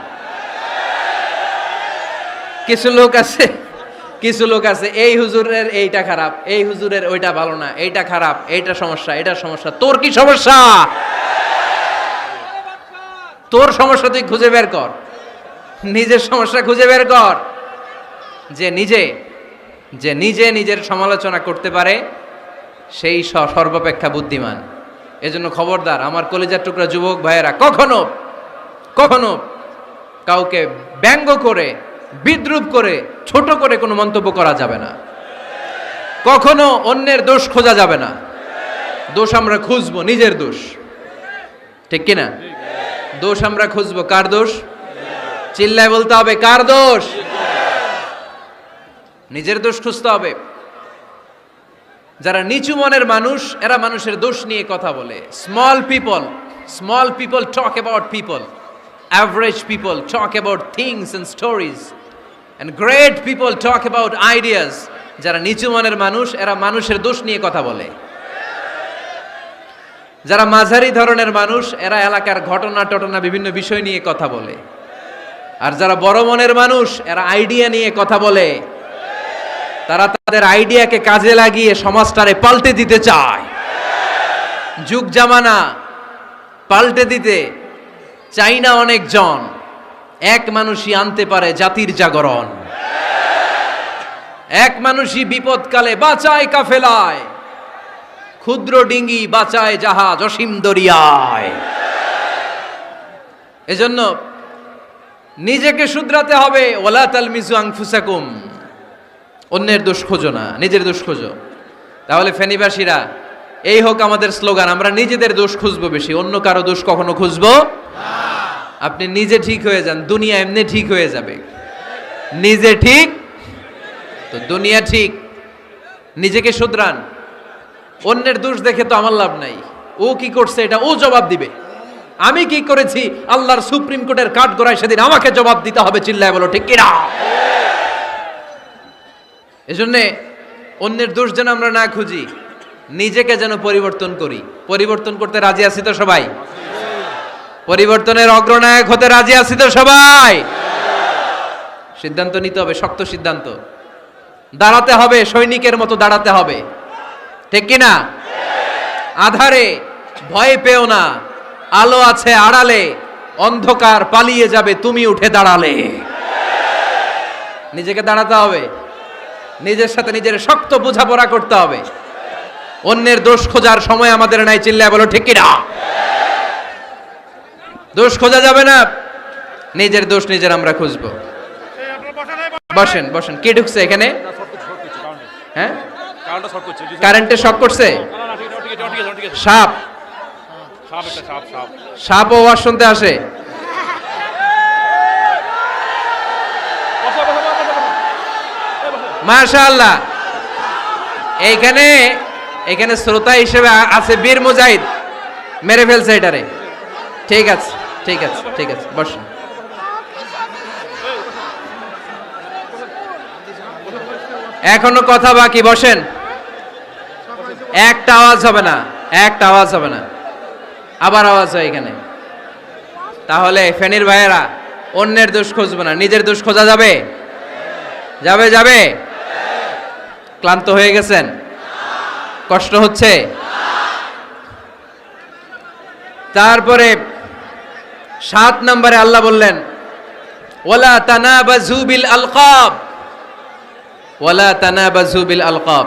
A: কিছু লোক আছে এই হুজুরের এইটা খারাপ, এই হুজুরের ওইটা ভালো না, এইটা খারাপ, এইটা সমস্যা, এটা সমস্যা, তোর কি সমস্যা? তোর সমস্যা তুই খুঁজে বের কর, নিজের সমস্যা খুঁজে বের কর। যে নিজে নিজের সমালোচনা করতে পারে সেই সর্বাপেক্ষা বুদ্ধিমান। এজন্য খবরদার আমার কলিজার টুকরা যুবক ভাইয়েরা, কখনো কাউকে ব্যঙ্গ করে, বিদ্রূপ করে, ছোট করে কোনো মন্তব্য করা যাবে না। কখনো অন্যের দোষ খোঁজা যাবে না। দোষ আমরা খুঁজবো, নিজের দোষ, ঠিক কিনা? দোষ আমরা খুঁজবো, কার দোষ? চিল্লায় বলতে হবে, কার দোষ? নিজের দোষ খুঁজতে হবে। যারা নিচু মনের মানুষ, এরা মানুষের দোষ নিয়ে কথা বলে। Small people talk about people, average people talk about things and stories, and great people talk about ideas. যারা নিচু মনের মানুষ, এরা মানুষের দোষ নিয়ে কথা বলে। যারা মাঝারি ধরনের মানুষ, এরা এলাকার ঘটনা বিভিন্ন বিষয় নিয়ে কথা বলে। আর যারা বড় মনের মানুষ, এরা আইডিয়া নিয়ে কথা বলে। তারা তাদের আইডিয়াকে কাজে লাগিয়ে সমাজটারে পাল্টে দিতে চায়। যুগ জামানা পাল্টে দিতে চাই না অনেকজন, এক মানুষই আনতে পারে জাতির জাগরণ। এক মানুষই বিপদকালে বাঁচায় কাফেলায়, ক্ষুদ্র ডিঙ্গি বাঁচায় জাহাজ অসীম দরিয়ায়। এজন্য নিজেকে শুধরাতে হবে। ওয়ালা তালমিজু আনফুসাকুম, অন্যের দোষ খোঁজো না, নিজের দোষ খোঁজো। তাহলে ফেনীবাসীরা, এই হোক আমাদের স্লোগান, আমরা নিজেদের দোষ খুঁজবো বেশি, অন্য কারো দোষ কখনো খুঁজবো না। আপনি নিজে ঠিক হয়ে যান, দুনিয়া এমনি ঠিক হয়ে যাবে। নিজে ঠিক তো দুনিয়া ঠিক। নিজেকে শুধরান। অন্যের দোষ দেখে তো আমার লাভ নাই। ও কি করছে এটা ও জবাব দিবে, আমি কি করেছি আল্লাহর সুপ্রিম কোর্টের কাঠগড়ায় সেদিন আমাকে জবাব দিতে হবে। চিল্লায় বলো ঠিক কিনা? এজন্য অন্যের দোষ যেন আমরা না খুঁজি, নিজেকে যেন পরিবর্তন করি। পরিবর্তন করতে রাজি আছি তো সবাই? পরিবর্তনের অগ্রনায়ক হতে রাজি আছি তো সবাই? সিদ্ধান্ত নিতে হবে, শক্ত সিদ্ধান্ত। দাঁড়াতে হবে, সৈনিকের মতো দাঁড়াতে হবে, ঠিক কিনা? আধারে ভয় পেও না, আলো আছে আড়ালে, অন্ধকার পালিয়ে যাবে তুমি উঠে দাঁড়ালে। নিজেকে দাঁড়াতে হবে, নিজের সাথে নিজের শক্ত বোঝাপড়া করতে হবে। অন্যের দোষ খোঁজার সময় আমাদের নাই। চিল্লায় বলো ঠিক কিনা? দোষ খোঁজা যাবে না, নিজের দোষ নিজের আমরা খুঁজবো। বসেন বসেন। কে ঢুকছে এখানে? হ্যাঁ, কারেন্টে শক করছে। সাপ, সাপ ও আওয়াজ শুনতে আসে। মাশাআল্লাহ। এইখানে এখানে শ্রোতা হিসেবে আছে বীর মুজাহিদ, মেরে ফেলছে এটারে। ঠিক আছে ঠিক আছে ঠিক আছে, বসেন। এখনো কথা বাকি, বসেন। একটা আওয়াজ হবে না, একটা আওয়াজ হবে না। আবার আওয়াজ হয় এখানে। তাহলে ফেনীর ভাইয়েরা, অন্যের দোষ খুঁজবে না, নিজের দোষ খোঁজা যাবে? যাবে যাবে? ক্লান্ত হয়ে গেছেন? কষ্ট হচ্ছে? তারপরে 7 নম্বরে আল্লাহ বললেন, ওয়ালা তানাবাজু বিল আলকাব, ওয়ালা তানাবাজু বিল আলকাব।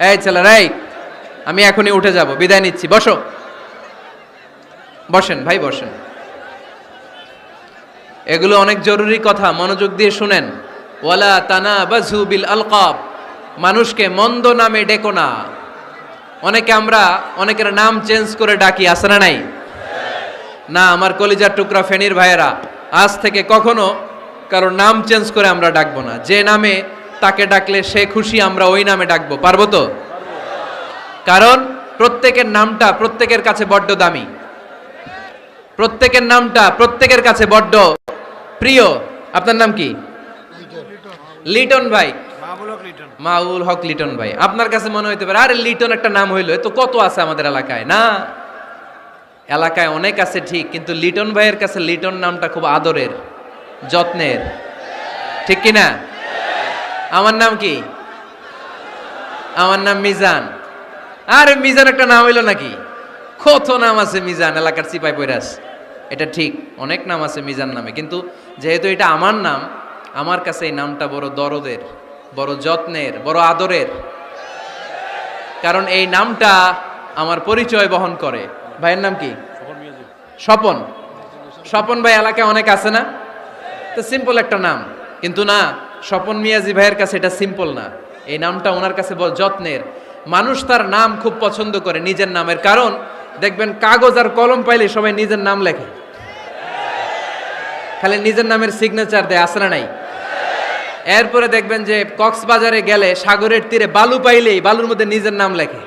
A: এই ছেলেরা, আমি এখনই উঠে যাব, বিদায় নিচ্ছি, বসো। বসেন ভাই, বসেন। এগুলো অনেক জরুরি কথা, মনোযোগ দিয়ে শুনেন। ওয়ালা তানাবাজু বিল আলকাব, মানুষকে মন্দ নামে ডেকো না। অনেকের নাম চেঞ্জ করে ডাকি, আছে না নাই? না, আমার কলিজার টুকরা ফেনীর ভাইয়েরা, আজ থেকে কখনো কারোর নাম চেঞ্জ করে আমরা ডাকবো না। যে নামে তাকে ডাকলে সে খুশি, আমরা ওই নামে ডাকবো, পারবো তো? কারণ প্রত্যেকের নামটা প্রত্যেকের কাছে বড্ড দামি, প্রত্যেকের নামটা প্রত্যেকের কাছে বড্ড প্রিয়। আপনার নাম কি? লিটন ভাই, মাউল হক লিটন ভাই। আপনার কাছে মনে হইতে পারে, আরে লিটন একটা নাম হইলো, তো কত আছে আমাদের এলাকায়। না, এলাকায় অনেক আছে ঠিক, কিন্তু লিটন ভাইয়ের কাছে লিটন নামটা খুব আদরের, যত্নের, ঠিক কিনা? আমার নাম কি? আমার নাম মিজান। আরে মিজান একটা নাম হইলো নাকি? কত নাম আছে মিজান, এলাকার সিপাই পয়রাস। এটা ঠিক, অনেক নাম আছে মিজান নামে, কিন্তু যেহেতু এটা আমার নাম, আমার কাছে এই নামটা বড় দরদের, বড় যত্নের, বড় আদরের। কারণ এই নামটা আমার পরিচয় বহন করে। ভাইয়ের নাম কি? স্বপন। স্বপন ভাই এলাকায় অনেক আছে না? তো সিম্পল একটা নাম, কিন্তু না, স্বপন মিয়াজি ভাইয়ের কাছে এটা সিম্পল না, এই নামটা ওনার কাছে যত্নের। মানুষ তার নাম খুব পছন্দ করে নিজের নামের, কারণ দেখবেন কাগজ আর কলম পাইলে সবাই নিজের নাম লেখে, খালি নিজের নামের সিগনেচার দেয়, আছে না নাই? এরপরে দেখবেন যে কক্সবাজারে গেলে সাগরের তীরে বালু পাইলেই বালুর মধ্যে নিজের নাম লেখে,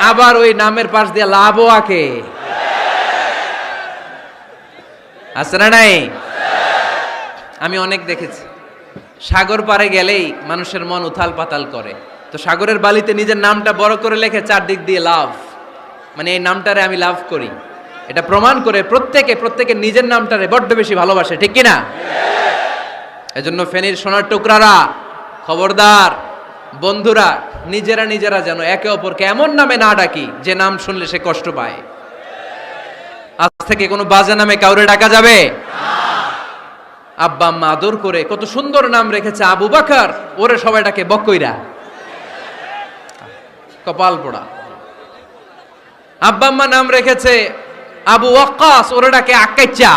A: আবার ওই নামের পাশ দিয়ে লাভও আঁকে, আছে না নাই? আমি অনেক দেখেছি, সাগর পারে গেলেই মানুষের মন উথাল পাতাল করে, তো সাগরের বালিতে নিজের নামটা বড় করে লেখে চারদিক দিয়ে লাভ, মানে এই নামটারে আমি লাভ করি। এটা প্রমাণ করে প্রত্যেকে নিজের নামটারে বড্ড বেশি ভালোবাসে, ঠিক কিনা? এজন্য ফেনীর সোনার টুকরারা, খবরদার বন্ধুরা, নিজেরা যেন একে অপরকে এমন নামে না ডাকি যে নাম শুনলে সে কষ্ট পায়। আজ থেকে কোনো বাজে নামে কাউরে ডাকা যাবে? আব্বা আম্মা আদর করে কত সুন্দর নাম রেখেছে আবু বকর, ওরে সবাই ডাকে বকইরা, কপাল পোড়া। আব্বা আম্মা নাম রেখেছে আবু ওয়াক্কাস, ওরে ডাকে আক্কাইচা।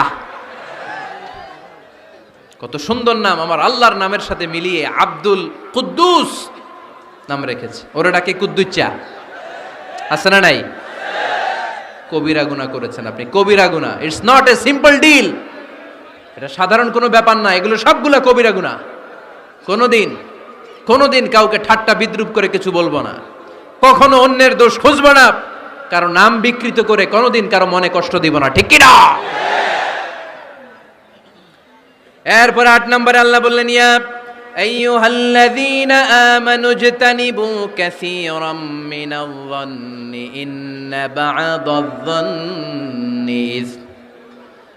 A: কত সুন্দর নাম আমার আল্লাহর নামের সাথে মিলিয়ে আব্দুল কুদ্দুস নাম রেখেছে, ওরে ডাকে কুদ্দুচ্চা, আছে না নাই? কবিরা গুনাহ করেছেন আপনি, কবিরা গুনাহ। It's not a simple deal, এটা সাধারণ কোনো ব্যাপার না, এগুলো সবগুলা কবিরা গুনাহ। কোনোদিন কাউকে ঠাট্টা বিদ্রুপ করে কিছু বলবো না, কখনো অন্যের দোষ খুঁজবো না, কারো নাম বিকৃত করে কোনোদিন কারো মনে কষ্ট দিব না, ঠিক কি না? এরপর 8 নম্বরে আল্লাহ বললেন, ইয়া আইয়ুহাল্লাযীনা আমানু ইজতানিবু কাসীরাম মিনায-যন্নি ইন্না বা'দায-যন্নি ইসম।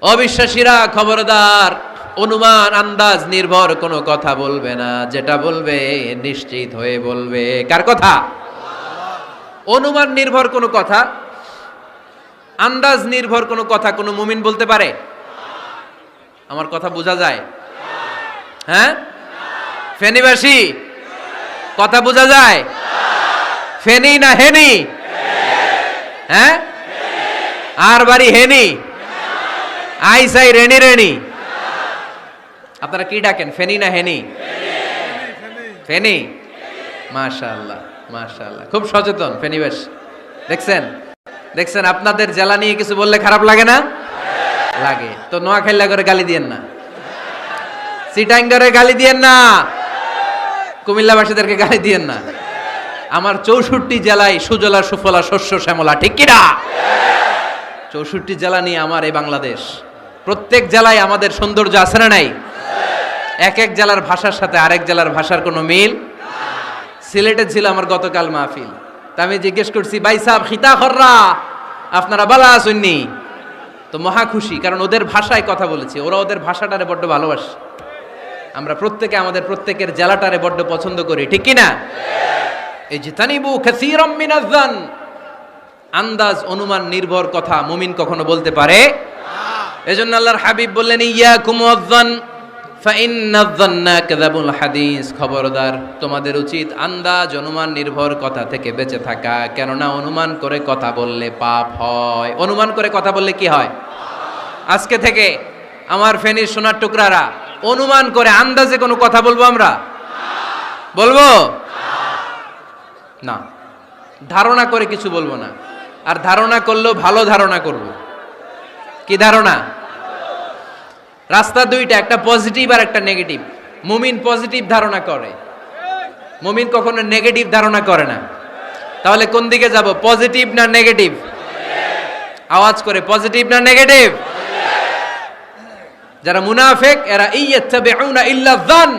A: অবিশ্বাসীরা খবরদার, অনুমান আন্দাজ নির্ভর কোনো কথা বলবে না, যেটা বলবে নিশ্চিত হয়ে বলবে। কার কথা? অনুমান নির্ভর কোনো কথা, আন্দাজ নির্ভর কোনো কথা কোনো মুমিন বলতে পারে? আমার কথা বোঝা যায়? হ্যাঁ, ফেনীবাসী কথা বোঝা যায়? ফেনী না হেনি? হ্যাঁ, আর বাড়ি হেনি, আইসাই রেনি। আপনারা কি ডাকেন, ফেনী না হেনি? ফেনী। মাশাআল্লাহ, খুব সচেতন ফেনীবাসী। দেখছেন আপনাদের জেলা নিয়ে কিছু বললে খারাপ লাগে না? লাগে। তো নোয়াখালী করে গালি দিয়েন না, চিটাঙ্গারে গালি দিয়েন না, কুমিল্লাবাসীদেরকে গালি দিয়েন না। আমার 64 জেলায় সুজলা সুফলা শস্য শ্যামলা, ঠিক কিনা? 64 জেলা নিয়ে আমার এই বাংলাদেশ। প্রত্যেক জেলায় আমাদের সৌন্দর্য আছে না নাই? এক এক জেলার ভাষার সাথে আরেক জেলার ভাষার কোনো মিল। সিলেটে ছিল আমার গতকাল মাহফিল, তা আমি জিজ্ঞেস করছি, ভাই সাহেব খিতা খররা, আপনারা বালা আসুননি? তো মহা খুশি, কারণ ওদের ভাষায় কথা বলেছি, ওরা ওদের ভাষাটারে বড্ড ভালোবাসে। আমরা প্রত্যেকে আমাদের প্রত্যেকের জেলাটারে বড্ড পছন্দ করি, ঠিক কিনা? ইজতানিবু কাসীরাম মিনায-যন, আন্দাজ অনুমান নির্ভর কথা মুমিন কখনো বলতে পারে? এজন্য আল্লাহর হাবিব বললেন, ইয়াকুম ওয়ায-যন ফাইন্নায-যন্না কাযাবুল হাদিস। খবরদার, তোমাদের উচিত আন্দাজ অনুমান নির্ভর কথা থেকে বেঁচে থাকা, কেননা অনুমান করে কথা বললে পাপ হয়। অনুমান করে কথা বললে কি হয়? আজকে থেকে আমার ফেনীর সোনার টুকরারা, অনুমান করে আন্দাজে কোনো কথা বলবো আমরা? বলবো না। ধারণা করে কিছু বলবো না, আর ধারণা করলেও ভালো ধারণা করব। কি ধারণা? রাস্তা দুইটা, একটা পজিটিভ আর একটা নেগেটিভ। মুমিন পজিটিভ ধারণা করে, মুমিন কখনো নেগেটিভ ধারণা করে না। তাহলে কোন দিকে যাব, পজিটিভ না নেগেটিভ? আওয়াজ করে, পজিটিভ না নেগেটিভ? যারা মুনাফিক এরা ইয়াত্তাবিউনা ইল্লা যান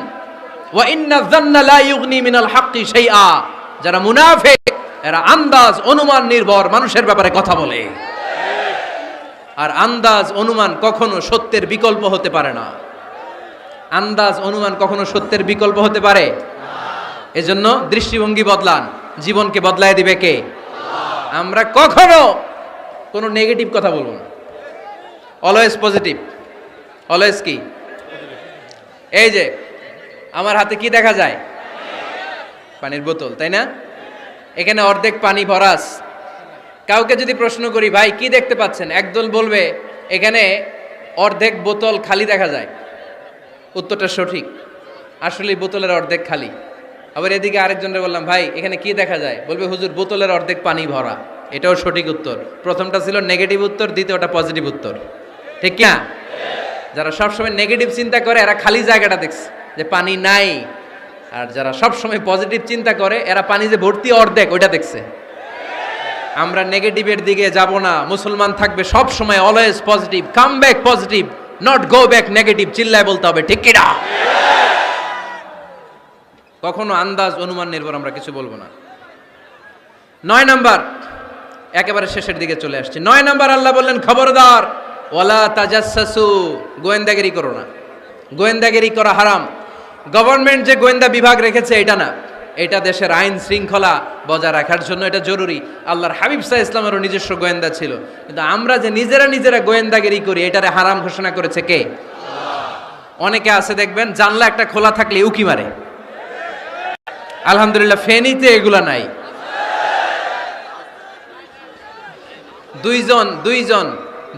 A: ওয়া ইন্না যান্না লা ইউগনি মিনাল হাক্কি শাইআ। যারা মুনাফিক এরা আন্দাজ অনুমান নির্ভর মানুষের ব্যাপারে কথা বলে, আর আন্দাজ অনুমান কখনো সত্যের বিকল্প হতে পারে না। আন্দাজ অনুমান কখনো সত্যের বিকল্প হতে পারে? এজন্য দৃষ্টিভঙ্গি বদলান, জীবনকে বদলায় দিবে কে? আমরা কখনো কোনো নেগেটিভ কথা বলবো না, অলওয়েজ পজিটিভ। অলওয়েজ কি? এই যে আমার হাতে কি দেখা যায়? পানির বোতল, তাই না? এখানে অর্ধেক পানি ভরাস। কাউকে যদি প্রশ্ন করি, ভাই কি দেখতে পাচ্ছেন, একদল বলবে এখানে অর্ধেক বোতল খালি দেখা যায়, উত্তরটা সঠিক। আসলে বোতলের অর্ধেক খালি। আবার এদিকে আরেকজনকে বললাম, ভাই এখানে কি দেখা যায়? বলবে, হুজুর বোতলের অর্ধেক পানি ভরা। এটাও সঠিক উত্তর। প্রথমটা ছিল নেগেটিভ উত্তর, দ্বিতীয়টা পজিটিভ উত্তর, ঠিক না? যারা সবসময় নেগেটিভ চিন্তা করে এরা খালি জায়গাটা দেখছে যে পানি নাই, আর যারা সবসময় পজিটিভ চিন্তা করে এরা পানি যে ভর্তি অর্ধেক ওইটা দেখছে। আমরা নেগেটিভের দিকে যাব না, মুসলমান থাকবে সব সময় always positive, come back positive, not go back negative. চিল্লায় বলতে হবে, ঠিক কি না? কখনো আন্দাজ অনুমান নির্ভর আমরা কিছু বলবো না। 9 নাম্বার, একেবারে শেষের দিকে চলে আসছে। 9 নাম্বার আল্লাহ বললেন, খবরদার, ওয়ালা তাজাসসু, গোয়েন্দাগিরি করো না। গোয়েন্দাগিরি করা হারাম। গভর্নমেন্ট যে গোয়েন্দা বিভাগ রেখেছে এটা না, এটা দেশের আইন শৃঙ্খলা বজায় রাখার জন্য এটা জরুরি। আল্লাহর হাবিব সাল্লাল্লাহু আলাইহি ওয়াসাল্লামেরও নিজস্ব গোয়েন্দা ছিল, কিন্তু আমরা যে নিজেরা গোয়েন্দাগিরি করি এটারে হারাম ঘোষণা করেছে কে? অনেকে আছে দেখবেন জানলা একটা খোলা থাকলে উকি মারে। আলহামদুলিল্লাহ ফেনীতে এগুলা নাই।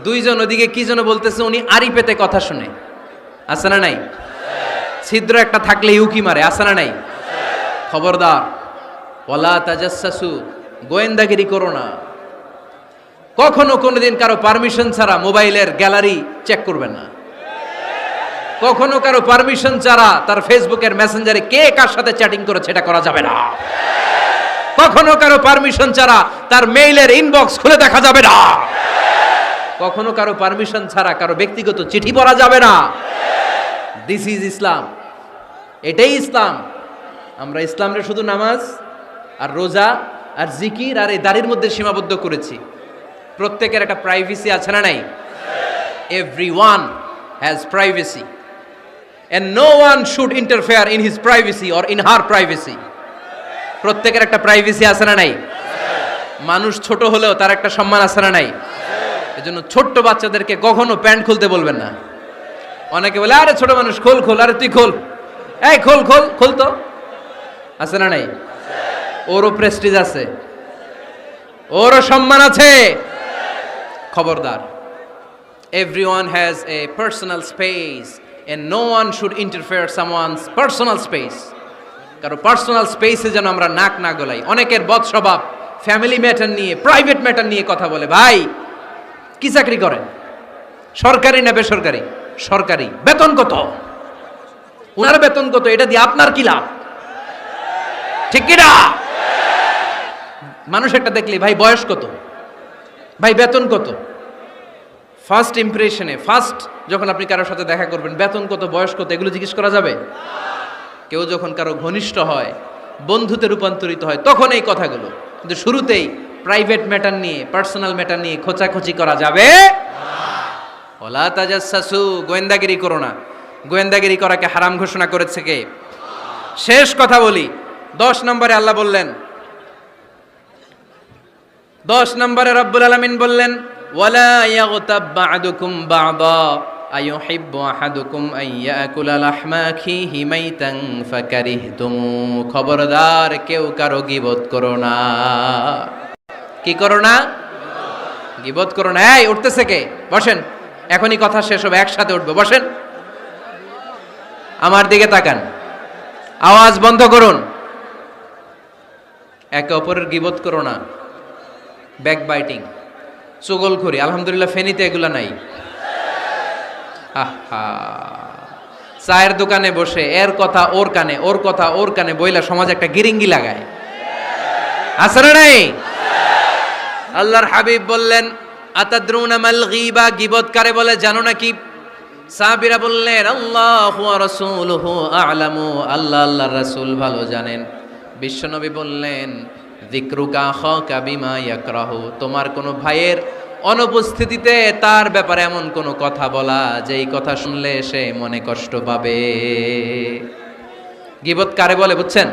A: দুইজন ওদিকে কি যেন বলতেছে, উনি আড়ি পেতে কথা শুনে, আছে না নাই? ছিদ্র একটা থাকলে উকি মারে, আছে না নাই? খবরদার, ওয়ালা তাজাসসু, গোয়েন্দাগিরি করো না। কখনো কোনোদিন কারো পারমিশন ছাড়া মোবাইলের গ্যালারি চেক করবেন না। কখনো কারো পারমিশন ছাড়া তার ফেসবুকের মেসেঞ্জারে কে কার সাথে চ্যাটিং করেছে এটা করা যাবে না। কখনো কারো পারমিশন ছাড়া তার মেইলের ইনবক্স খুলে দেখা যাবে না। কখনো কারো পারমিশন ছাড়া কারো ব্যক্তিগত চিঠি পড়া যাবে না। দিস ইজ ইসলাম, এটাই ইসলাম। আমরা ইসলামরে শুধু নামাজ আর রোজা আর জিকির আর এই দাড়ির মধ্যে সীমাবদ্ধ করেছি। প্রত্যেকের একটা প্রাইভেসি আছে না নাই? Everyone has privacy and no one should interfere in his privacy or in her privacy. প্রত্যেকের একটা প্রাইভেসি আছে না নাই? মানুষ ছোট হলেও তার একটা সম্মান আছে না নাই? এজন্য ছোট্ট বাচ্চাদেরকে কখনো প্যান্ট খুলতে বলবেন না। অনেকে বলে, আরে ছোট মানুষ, খোল, আরে তুই খোল, এই খোল তো, আছে না নাই? ওরও প্রেস্টিজ আছে, ওরও সম্মান আছে। খবরদার, everyone has a personal space and no one should interfere someone's personal space. কারো পার্সোনাল স্পেসে যেন আমরা নাক না গলাই। অনেকের বদ স্বভাব ফ্যামিলি ম্যাটার নিয়ে, প্রাইভেট ম্যাটার নিয়ে কথা বলে। ভাই কি চাকরি করেন? সরকারি না বেসরকারি? সরকারি। বেতন কত? ওনার বেতন কত? এটা দিয়ে আপনার কি লাভ? ঠিক কি না? মানুষ একটা দেখলে, ভাই বয়স কত, ভাই বেতন কত? ফার্স্ট ইমপ্রেশনে, ফার্স্ট যখন আপনি কারোর সাথে দেখা করবেন, বেতন কত, বয়স কত, এগুলো জিজ্ঞেস করা যাবে? কেউ যখন কারো ঘনিষ্ঠ হয়, বন্ধুতে রূপান্তরিত হয়, তখন এই কথাগুলো। কিন্তু শুরুতেই প্রাইভেট ম্যাটার নিয়ে, পার্সোনাল ম্যাটার নিয়ে খোঁচাখুচি করা যাবে না। ওয়ালা তাজাসসু, গোয়েন্দাগিরি করো না। গোয়েন্দাগিরি করাকে হারাম ঘোষণা করেছে কে? শেষ কথা বলি, 10 নম্বরে আল্লাহ বললেন, 10 নম্বরে রব্বুল আলামিন বললেন, ওয়ালা ইয়াগতাব বা'দুকুম বা'দা আইয়ুহিব্বু আহাদুকুম আন ইয়াকুলা লাহমা আখিহি মাইতান ফাকারিহতুম। খবরদার, কেউ কারো গীবত করো না। কি করো না? গীবত করো না। এই উঠতেছে কে? বসেন, এখনই কথা শেষ হবে, একসাথে উঠবে, বসেন। আমার দিকে তাকান, আওয়াজ বন্ধ করুন। একে অপরের গীবত করো না। ব্যাকবাইটিং, চুগলখড়ি, আলহামদুলিল্লাহ ফেনীতে এগুলা নাই। চায়ের দোকানে বসে এর কথা ওর কানে, ওর কথা ওর কানে বইলা সমাজ একটা গিরিঙ্গি লাগায়, আছে না নাই? আল্লাহর হাবিব বললেন, আতাদরুনা মাল গীবা, গীবত কারে বলে জানো নাকি? সাহাবীরা বললেন, আল্লাহু ওয়া রাসূলুহু আ'লামু, আল্লাহ আল্লাহর রাসূল ভালো জানেন। বিশ্বনবী বললেন, যিকরুকা আখাকা বিমা ইয়াকরাহু, তোমার কোনো ভাইয়ের অনুপস্থিতিতে তার ব্যাপারে এমন কোনো কথা বলা যেই কথা শুনলে সে মনে কষ্ট পাবে। গীবত কারে বলে বুঝছেন?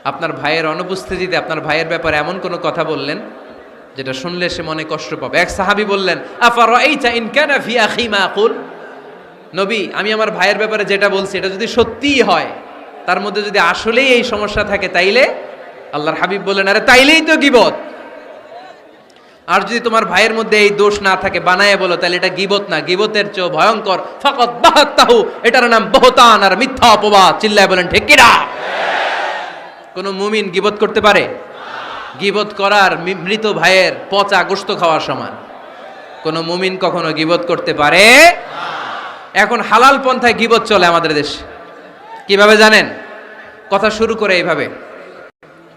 A: আপনার ভাইয়ের অনুপস্থিতিতে আপনার ভাইয়ের ব্যাপারে এমন কোনো কথা বললেন যেটা শুনলে সে মনে কষ্ট পাবে। এক সাহাবী বললেন, আফারাইতা ইন কানা ফি আখি মা আকুল, নবী আমি আমার ভাইয়ের ব্যাপারে যেটা বলছি এটা যদি সত্যিই হয়, তার মধ্যে যদি আসলেই এই সমস্যা থাকে, তাইলে? আল্লাহর হাবিব বললেন, আরে তাইলেই তো গীবত। আর যদি তোমার ভাইয়ের মধ্যে এই দোষ না থাকে বানায় বলো, তাহলে এটা গীবত না, গীবতের চেয়ে ভয়ঙ্কর। ফাকাত বাহাত্তাহু, এটার নাম বহতান আর মিথ্যা অপবাদ। চিল্লায় বলেন ঠিক কিনা? কোন মুমিন গীবত করতে পারে? গীবত করার মৃত ভাইয়ের পচা গোশত খাওয়ার সমান। কোন মুমিন কখনো গীবত করতে পারে? এখন হালাল পন্থায় গীবত চলে আমাদের দেশে। কিভাবে জানেন? কথা শুরু করে এইভাবে,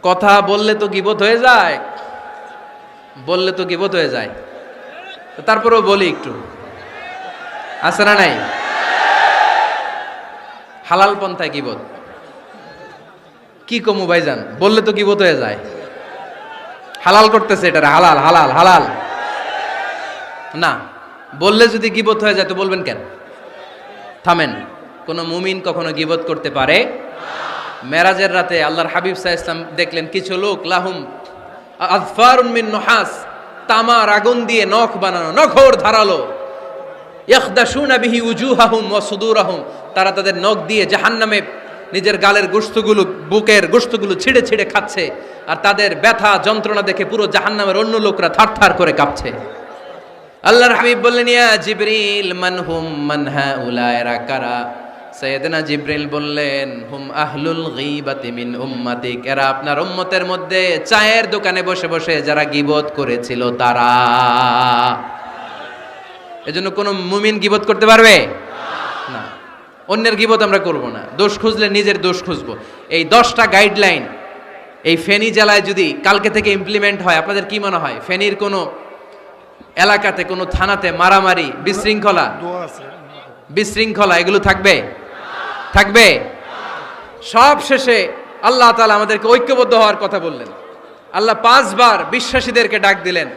A: কথা বললে তো গীবত হয়ে যায়, বললে তো গীবত হয়ে যায়, তারপরেও বলি একটু, আছে না নাই? হালাল পন্থায় গীবত কি কমু ভাইজান, বললে তো গীবত হয়ে যায়। হালাল করতেছে এটা, হালাল হালাল হালাল না, বললে যদি গীবত হয়ে যায় তো বলবেন কেন? থামেন। কোন মুমিন কখনো গীবত করতে পারে? মেরাজের রাতে আল্লাহর হাবিব সাল্লাল্লাহু আলাইহি ওয়াসাল্লাম দেখলেন কিছু লোক লাহুম আযফারুন মিন নুহাস, তামার আগুন দিয়ে নখ বানানো, নখর ধারালো, ইয়াখদাশুনা বিহি উজুহাহুম ওয়া সুদুরাহুম, তারা তাদের নখ দিয়ে জাহান্নামে নিজের গালের গোশতগুলো, বুকের গোশতগুলো ছিঁড়ে ছিঁড়ে খাচ্ছে, আর তাদের ব্যথা যন্ত্রণা দেখে পুরো জাহান্নামের অন্য লোকরা থারথার করে কাঁপছে। আল্লাহর হাবিব বললেন, ইয়া জিবরিল মানহুম মান হাউলা, এরা কারা? সাইয়েদনা জিবরিল বললেন, হুম আহলুল গীবাতি মিন উম্মাতিক, এরা আপনার উম্মতের মধ্যে চায়ের দোকানে বসে বসে যারা গীবত করেছিল তারা। এজন্য কোন মুমিন গীবত করতে পারবে না। অন্যের গীবত আমরা করব না, দোষ খুঁজলে নিজের দোষ খুঁজবো। এই 10টা গাইডলাইন এই ফেনী জেলায় যদি কালকে থেকে ইমপ্লিমেন্ট হয়, আপনাদের কি মনে হয় ফেনীর কোনো এলাকাতে, কোনো থানাতে মারামারি, বিশৃঙ্খলা এগুলো থাকবে? থাকবে? সব শেষে আল্লাহ তাআলা আমাদেরকে ঐক্যবদ্ধ হওয়ার কথা বললেন। আল্লাহ 5 বার বিশ্বাসীদেরকে ডাক দিলেন,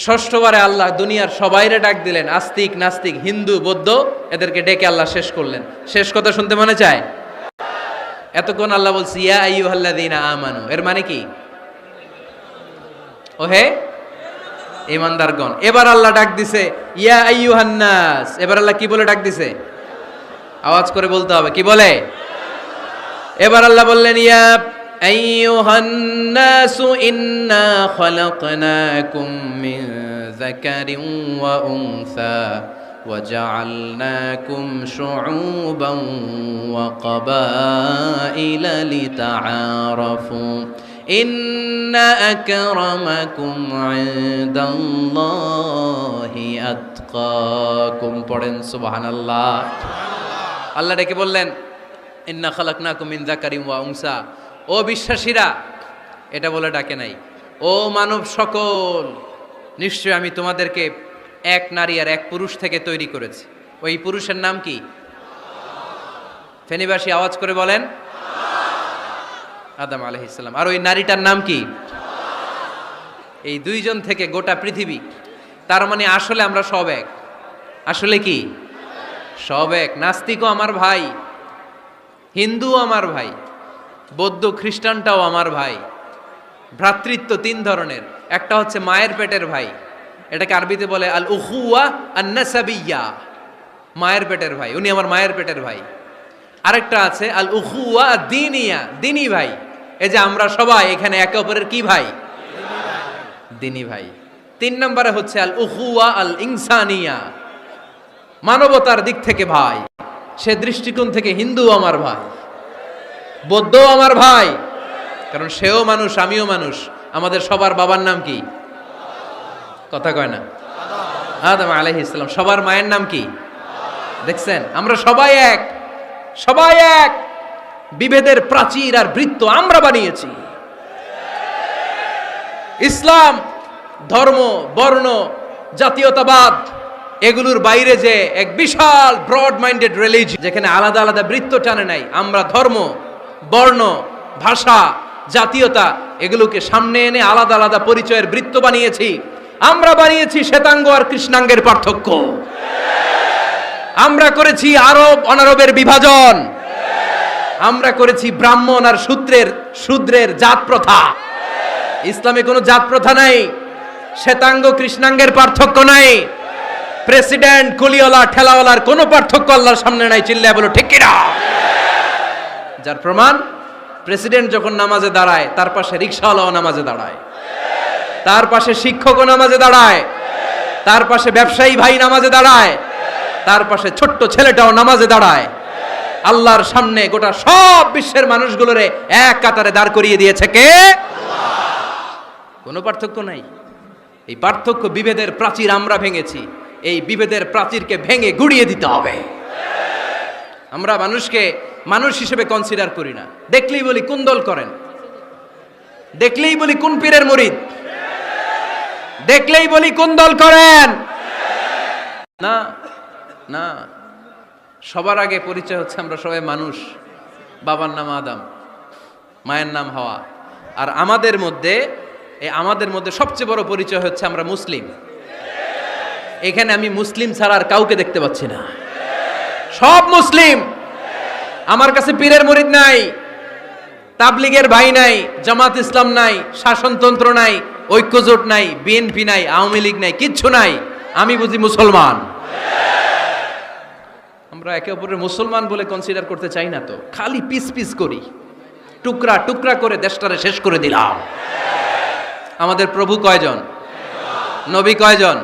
A: 6ষ্ঠবারে আল্লাহ দুনিয়ার সবাইরে ডাক দিলেন, আস্তিক নাস্তিক হিন্দু বৌদ্ধ এদেরকে ডেকে আল্লাহ শেষ করলেন। শেষ কথা শুনতে মনে চায়? এতক্ষণ আল্লাহ বলছে ইয়া আইয়ুহাল্লাযীনা আমানু, এর মানে কি? ওহে ঈমানদারগণ। এবার আল্লাহ ডাক দিছে ইয়া আইয়ুহান নাস। এবার আল্লাহ কি বলে ডাক দিছে? আওয়াজ করে বলতে হবে, কি বলে? এবার আল্লাহ বললেন, ইয়া আইয়ুহান নাস ইন্না খালাকনাকুম মিন যাকারিন ওয়া উনসা ওয়া জাআলনাকুম শুউবান ওয়া ক্বাবাইলা লিতাআরাফু ইন্না আকরামাকুম ইনদাল্লাহি আতকাকুম। পড়েন সুবহানাল্লাহ। আল্লাহ ডেকে বললেন, ইন্না খালাকনাকুম মিন যাকারিন ওয়া উনসা, ও বিশ্বাসীরা, এটা বলে ডাকে নাই, ও মানব সকল, নিশ্চয় আমি তোমাদেরকে এক নারী আর এক পুরুষ থেকে তৈরি করেছি। ওই পুরুষের নাম কি? ফেনীবাসী আওয়াজ করে বলেন, আদম আলাইহিস সালাম। আর ওই নারীটার নাম কি? এই দুইজন থেকে গোটা পৃথিবী। তার মানে আসলে আমরা সব এক। আসলে কি? সব এক। নাস্তিকও আমার ভাই, হিন্দুও আমার ভাই, বৌদ্ধ খ্রিস্টানটাও আমার ভাই। ভ্রাতৃত্ব 3 ধরনের। একটা হচ্ছে মায়ের পেটের ভাই, এটাকে আরবিতে বলে আল উখুয়া আন নাসাবিয়্যা, মায়ের পেটের ভাই, উনি আমার মায়ের পেটের ভাই। আরেকটা আছে আল উখুয়া দ্বীনিয়া, দ্বীনি ভাই। এই যে আমরা সবাই এখানে একে অপরের কি ভাই? দ্বীনি ভাই। 3 নম্বরে হচ্ছে আল উখুয়া আল ইনসানিয়া, মানবতার দিক থেকে ভাই। সে দৃষ্টিকোণ থেকে হিন্দু আমার ভাই, বৌদ্ধ আমার ভাই, কারণ সেও মানুষ আমিও মানুষ। আমাদের সবার বাবার নাম কি? কথা কয় না? আদম আলাইহিস সালাম। সবার মায়ের নাম কি? দেখছেন, আমরা সবাই এক, সবাই এক। বিভেদের প্রাচীর আর বৃত্ত আমরা বানিয়েছি। ইসলাম ধর্ম, বর্ণ, জাতীয়তাবাদ এগুলোর বাইরে যে এক বিশাল ব্রড মাইন্ডেড রিলিজিয়ন, যেখানে আলাদা আলাদা বৃত্ত টানে নাই। আমরা ধর্ম, বর্ণ, ভাষা, জাতীয়তা এগুলোকে সামনে এনে আলাদা আলাদা পরিচয়ের বৃত্ত বানিয়েছি। আমরা বানিয়েছি শ্বেতাঙ্গ আর কৃষ্ণাঙ্গের পার্থক্য। আমরা করেছি আরব অনারবের বিভাজন। আমরা করেছি ব্রাহ্মণ আর শূদ্রের জাত প্রথা। ইসলামে কোনো জাত প্রথা নাই, শ্বেতাঙ্গ কৃষ্ণাঙ্গের পার্থক্য নাই, প্রেসিডেন্ট কুলিওয়ালা ঠেলাওয়ালার কোনো পার্থক্য আল্লাহর সামনে নাই। চিল্লায় বলো ঠিক কিনা? যার প্রমাণ, প্রেসিডেন্ট যখন নামাজে দাঁড়ায় তার পাশে রিকশাওয়ালাও নামাজে দাঁড়ায়। তার পাশে শিক্ষকও নামাজে দাঁড়ায়, তার পাশে ব্যবসায়ী ভাই নামাজে দাঁড়ায়, তার পাশে ছোট্ট ছেলেটাও নামাজে দাঁড়ায়। আল্লাহর সামনে গোটা সব বিশ্বের মানুষগুলোরে এক কাতারে দাঁড় করিয়ে দিয়েছে কে? কোনো পার্থক্য নাই। এই পার্থক্য বিভেদের প্রাচীর আমরা ভেঙেছি, এই বিভেদের প্রাচীরকে ভেঙে গুড়িয়ে দিতে হবে। আমরা মানুষকে মানুষ হিসেবে কনসিডার করি না, দেখলেই বলি কোন দল করেন, দেখলেই বলি কোন পীরের মুরিদ, দেখলেই বলি কোন দল করেন। না না, সবার আগে পরিচয় হচ্ছে আমরা সবাই মানুষ। বাবার নাম আদম, মায়ের নাম হাওয়া। আর আমাদের মধ্যে সবচেয়ে বড় পরিচয় হচ্ছে আমরা মুসলিম। এখানে আমি মুসলিম ছাড়া আর কাউকে দেখতে পাচ্ছি না, সব মুসলিম। আমার কাছে পীরের মুরিদ নাই, তাবলিগের ভাই নাই, জামাত ইসলাম নাই, শাসনতন্ত্র নাই, ঐক্যজোট নাই, বিএনপি নাই, আওয়ামী লীগ নাই, কিচ্ছু নাই। আমি বুঝি মুসলমান। আমরা একে অপরের মুসলমান বলে কনসিডার করতে চাই না তো, খালি পিস পিস করি, টুকরা টুকরা করে দেশটারে শেষ করে দিলাম। আমাদের প্রভু কয়জন? নবী কয়জন?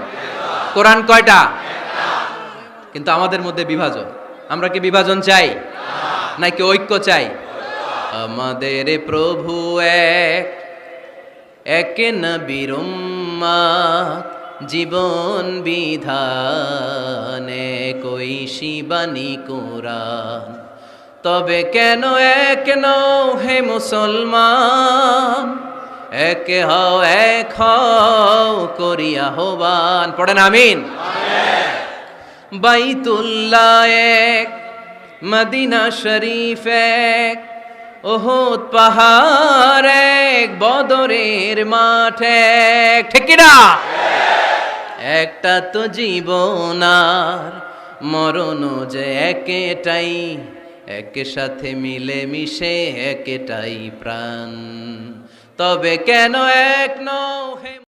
A: কোরআন কয়টা? কিন্তু আমাদের মধ্যে বিভাজন। আমরা কি বিভাজন চাই নাকি ঐক্য চাই? আমাদের প্রভু এক, এক নবীর উম্মত, জীবন বিধানে কই শিবানী কোরআন। তবে কেন এক নও হে মুসলমান, এক হও করিয়া আহ্বান। পড়েন আমিন। বাইতুল্লাহ এক, মদিনা শরীফ এক, উহুদ পাহাড় এক, বদরের মাঠ এক। ঠিক কি না? একটা তো জীবন আর মরণ যে একটাই, একের সাথে মিলে মিশে একটাই প্রাণ। তবে কেন এক নও হে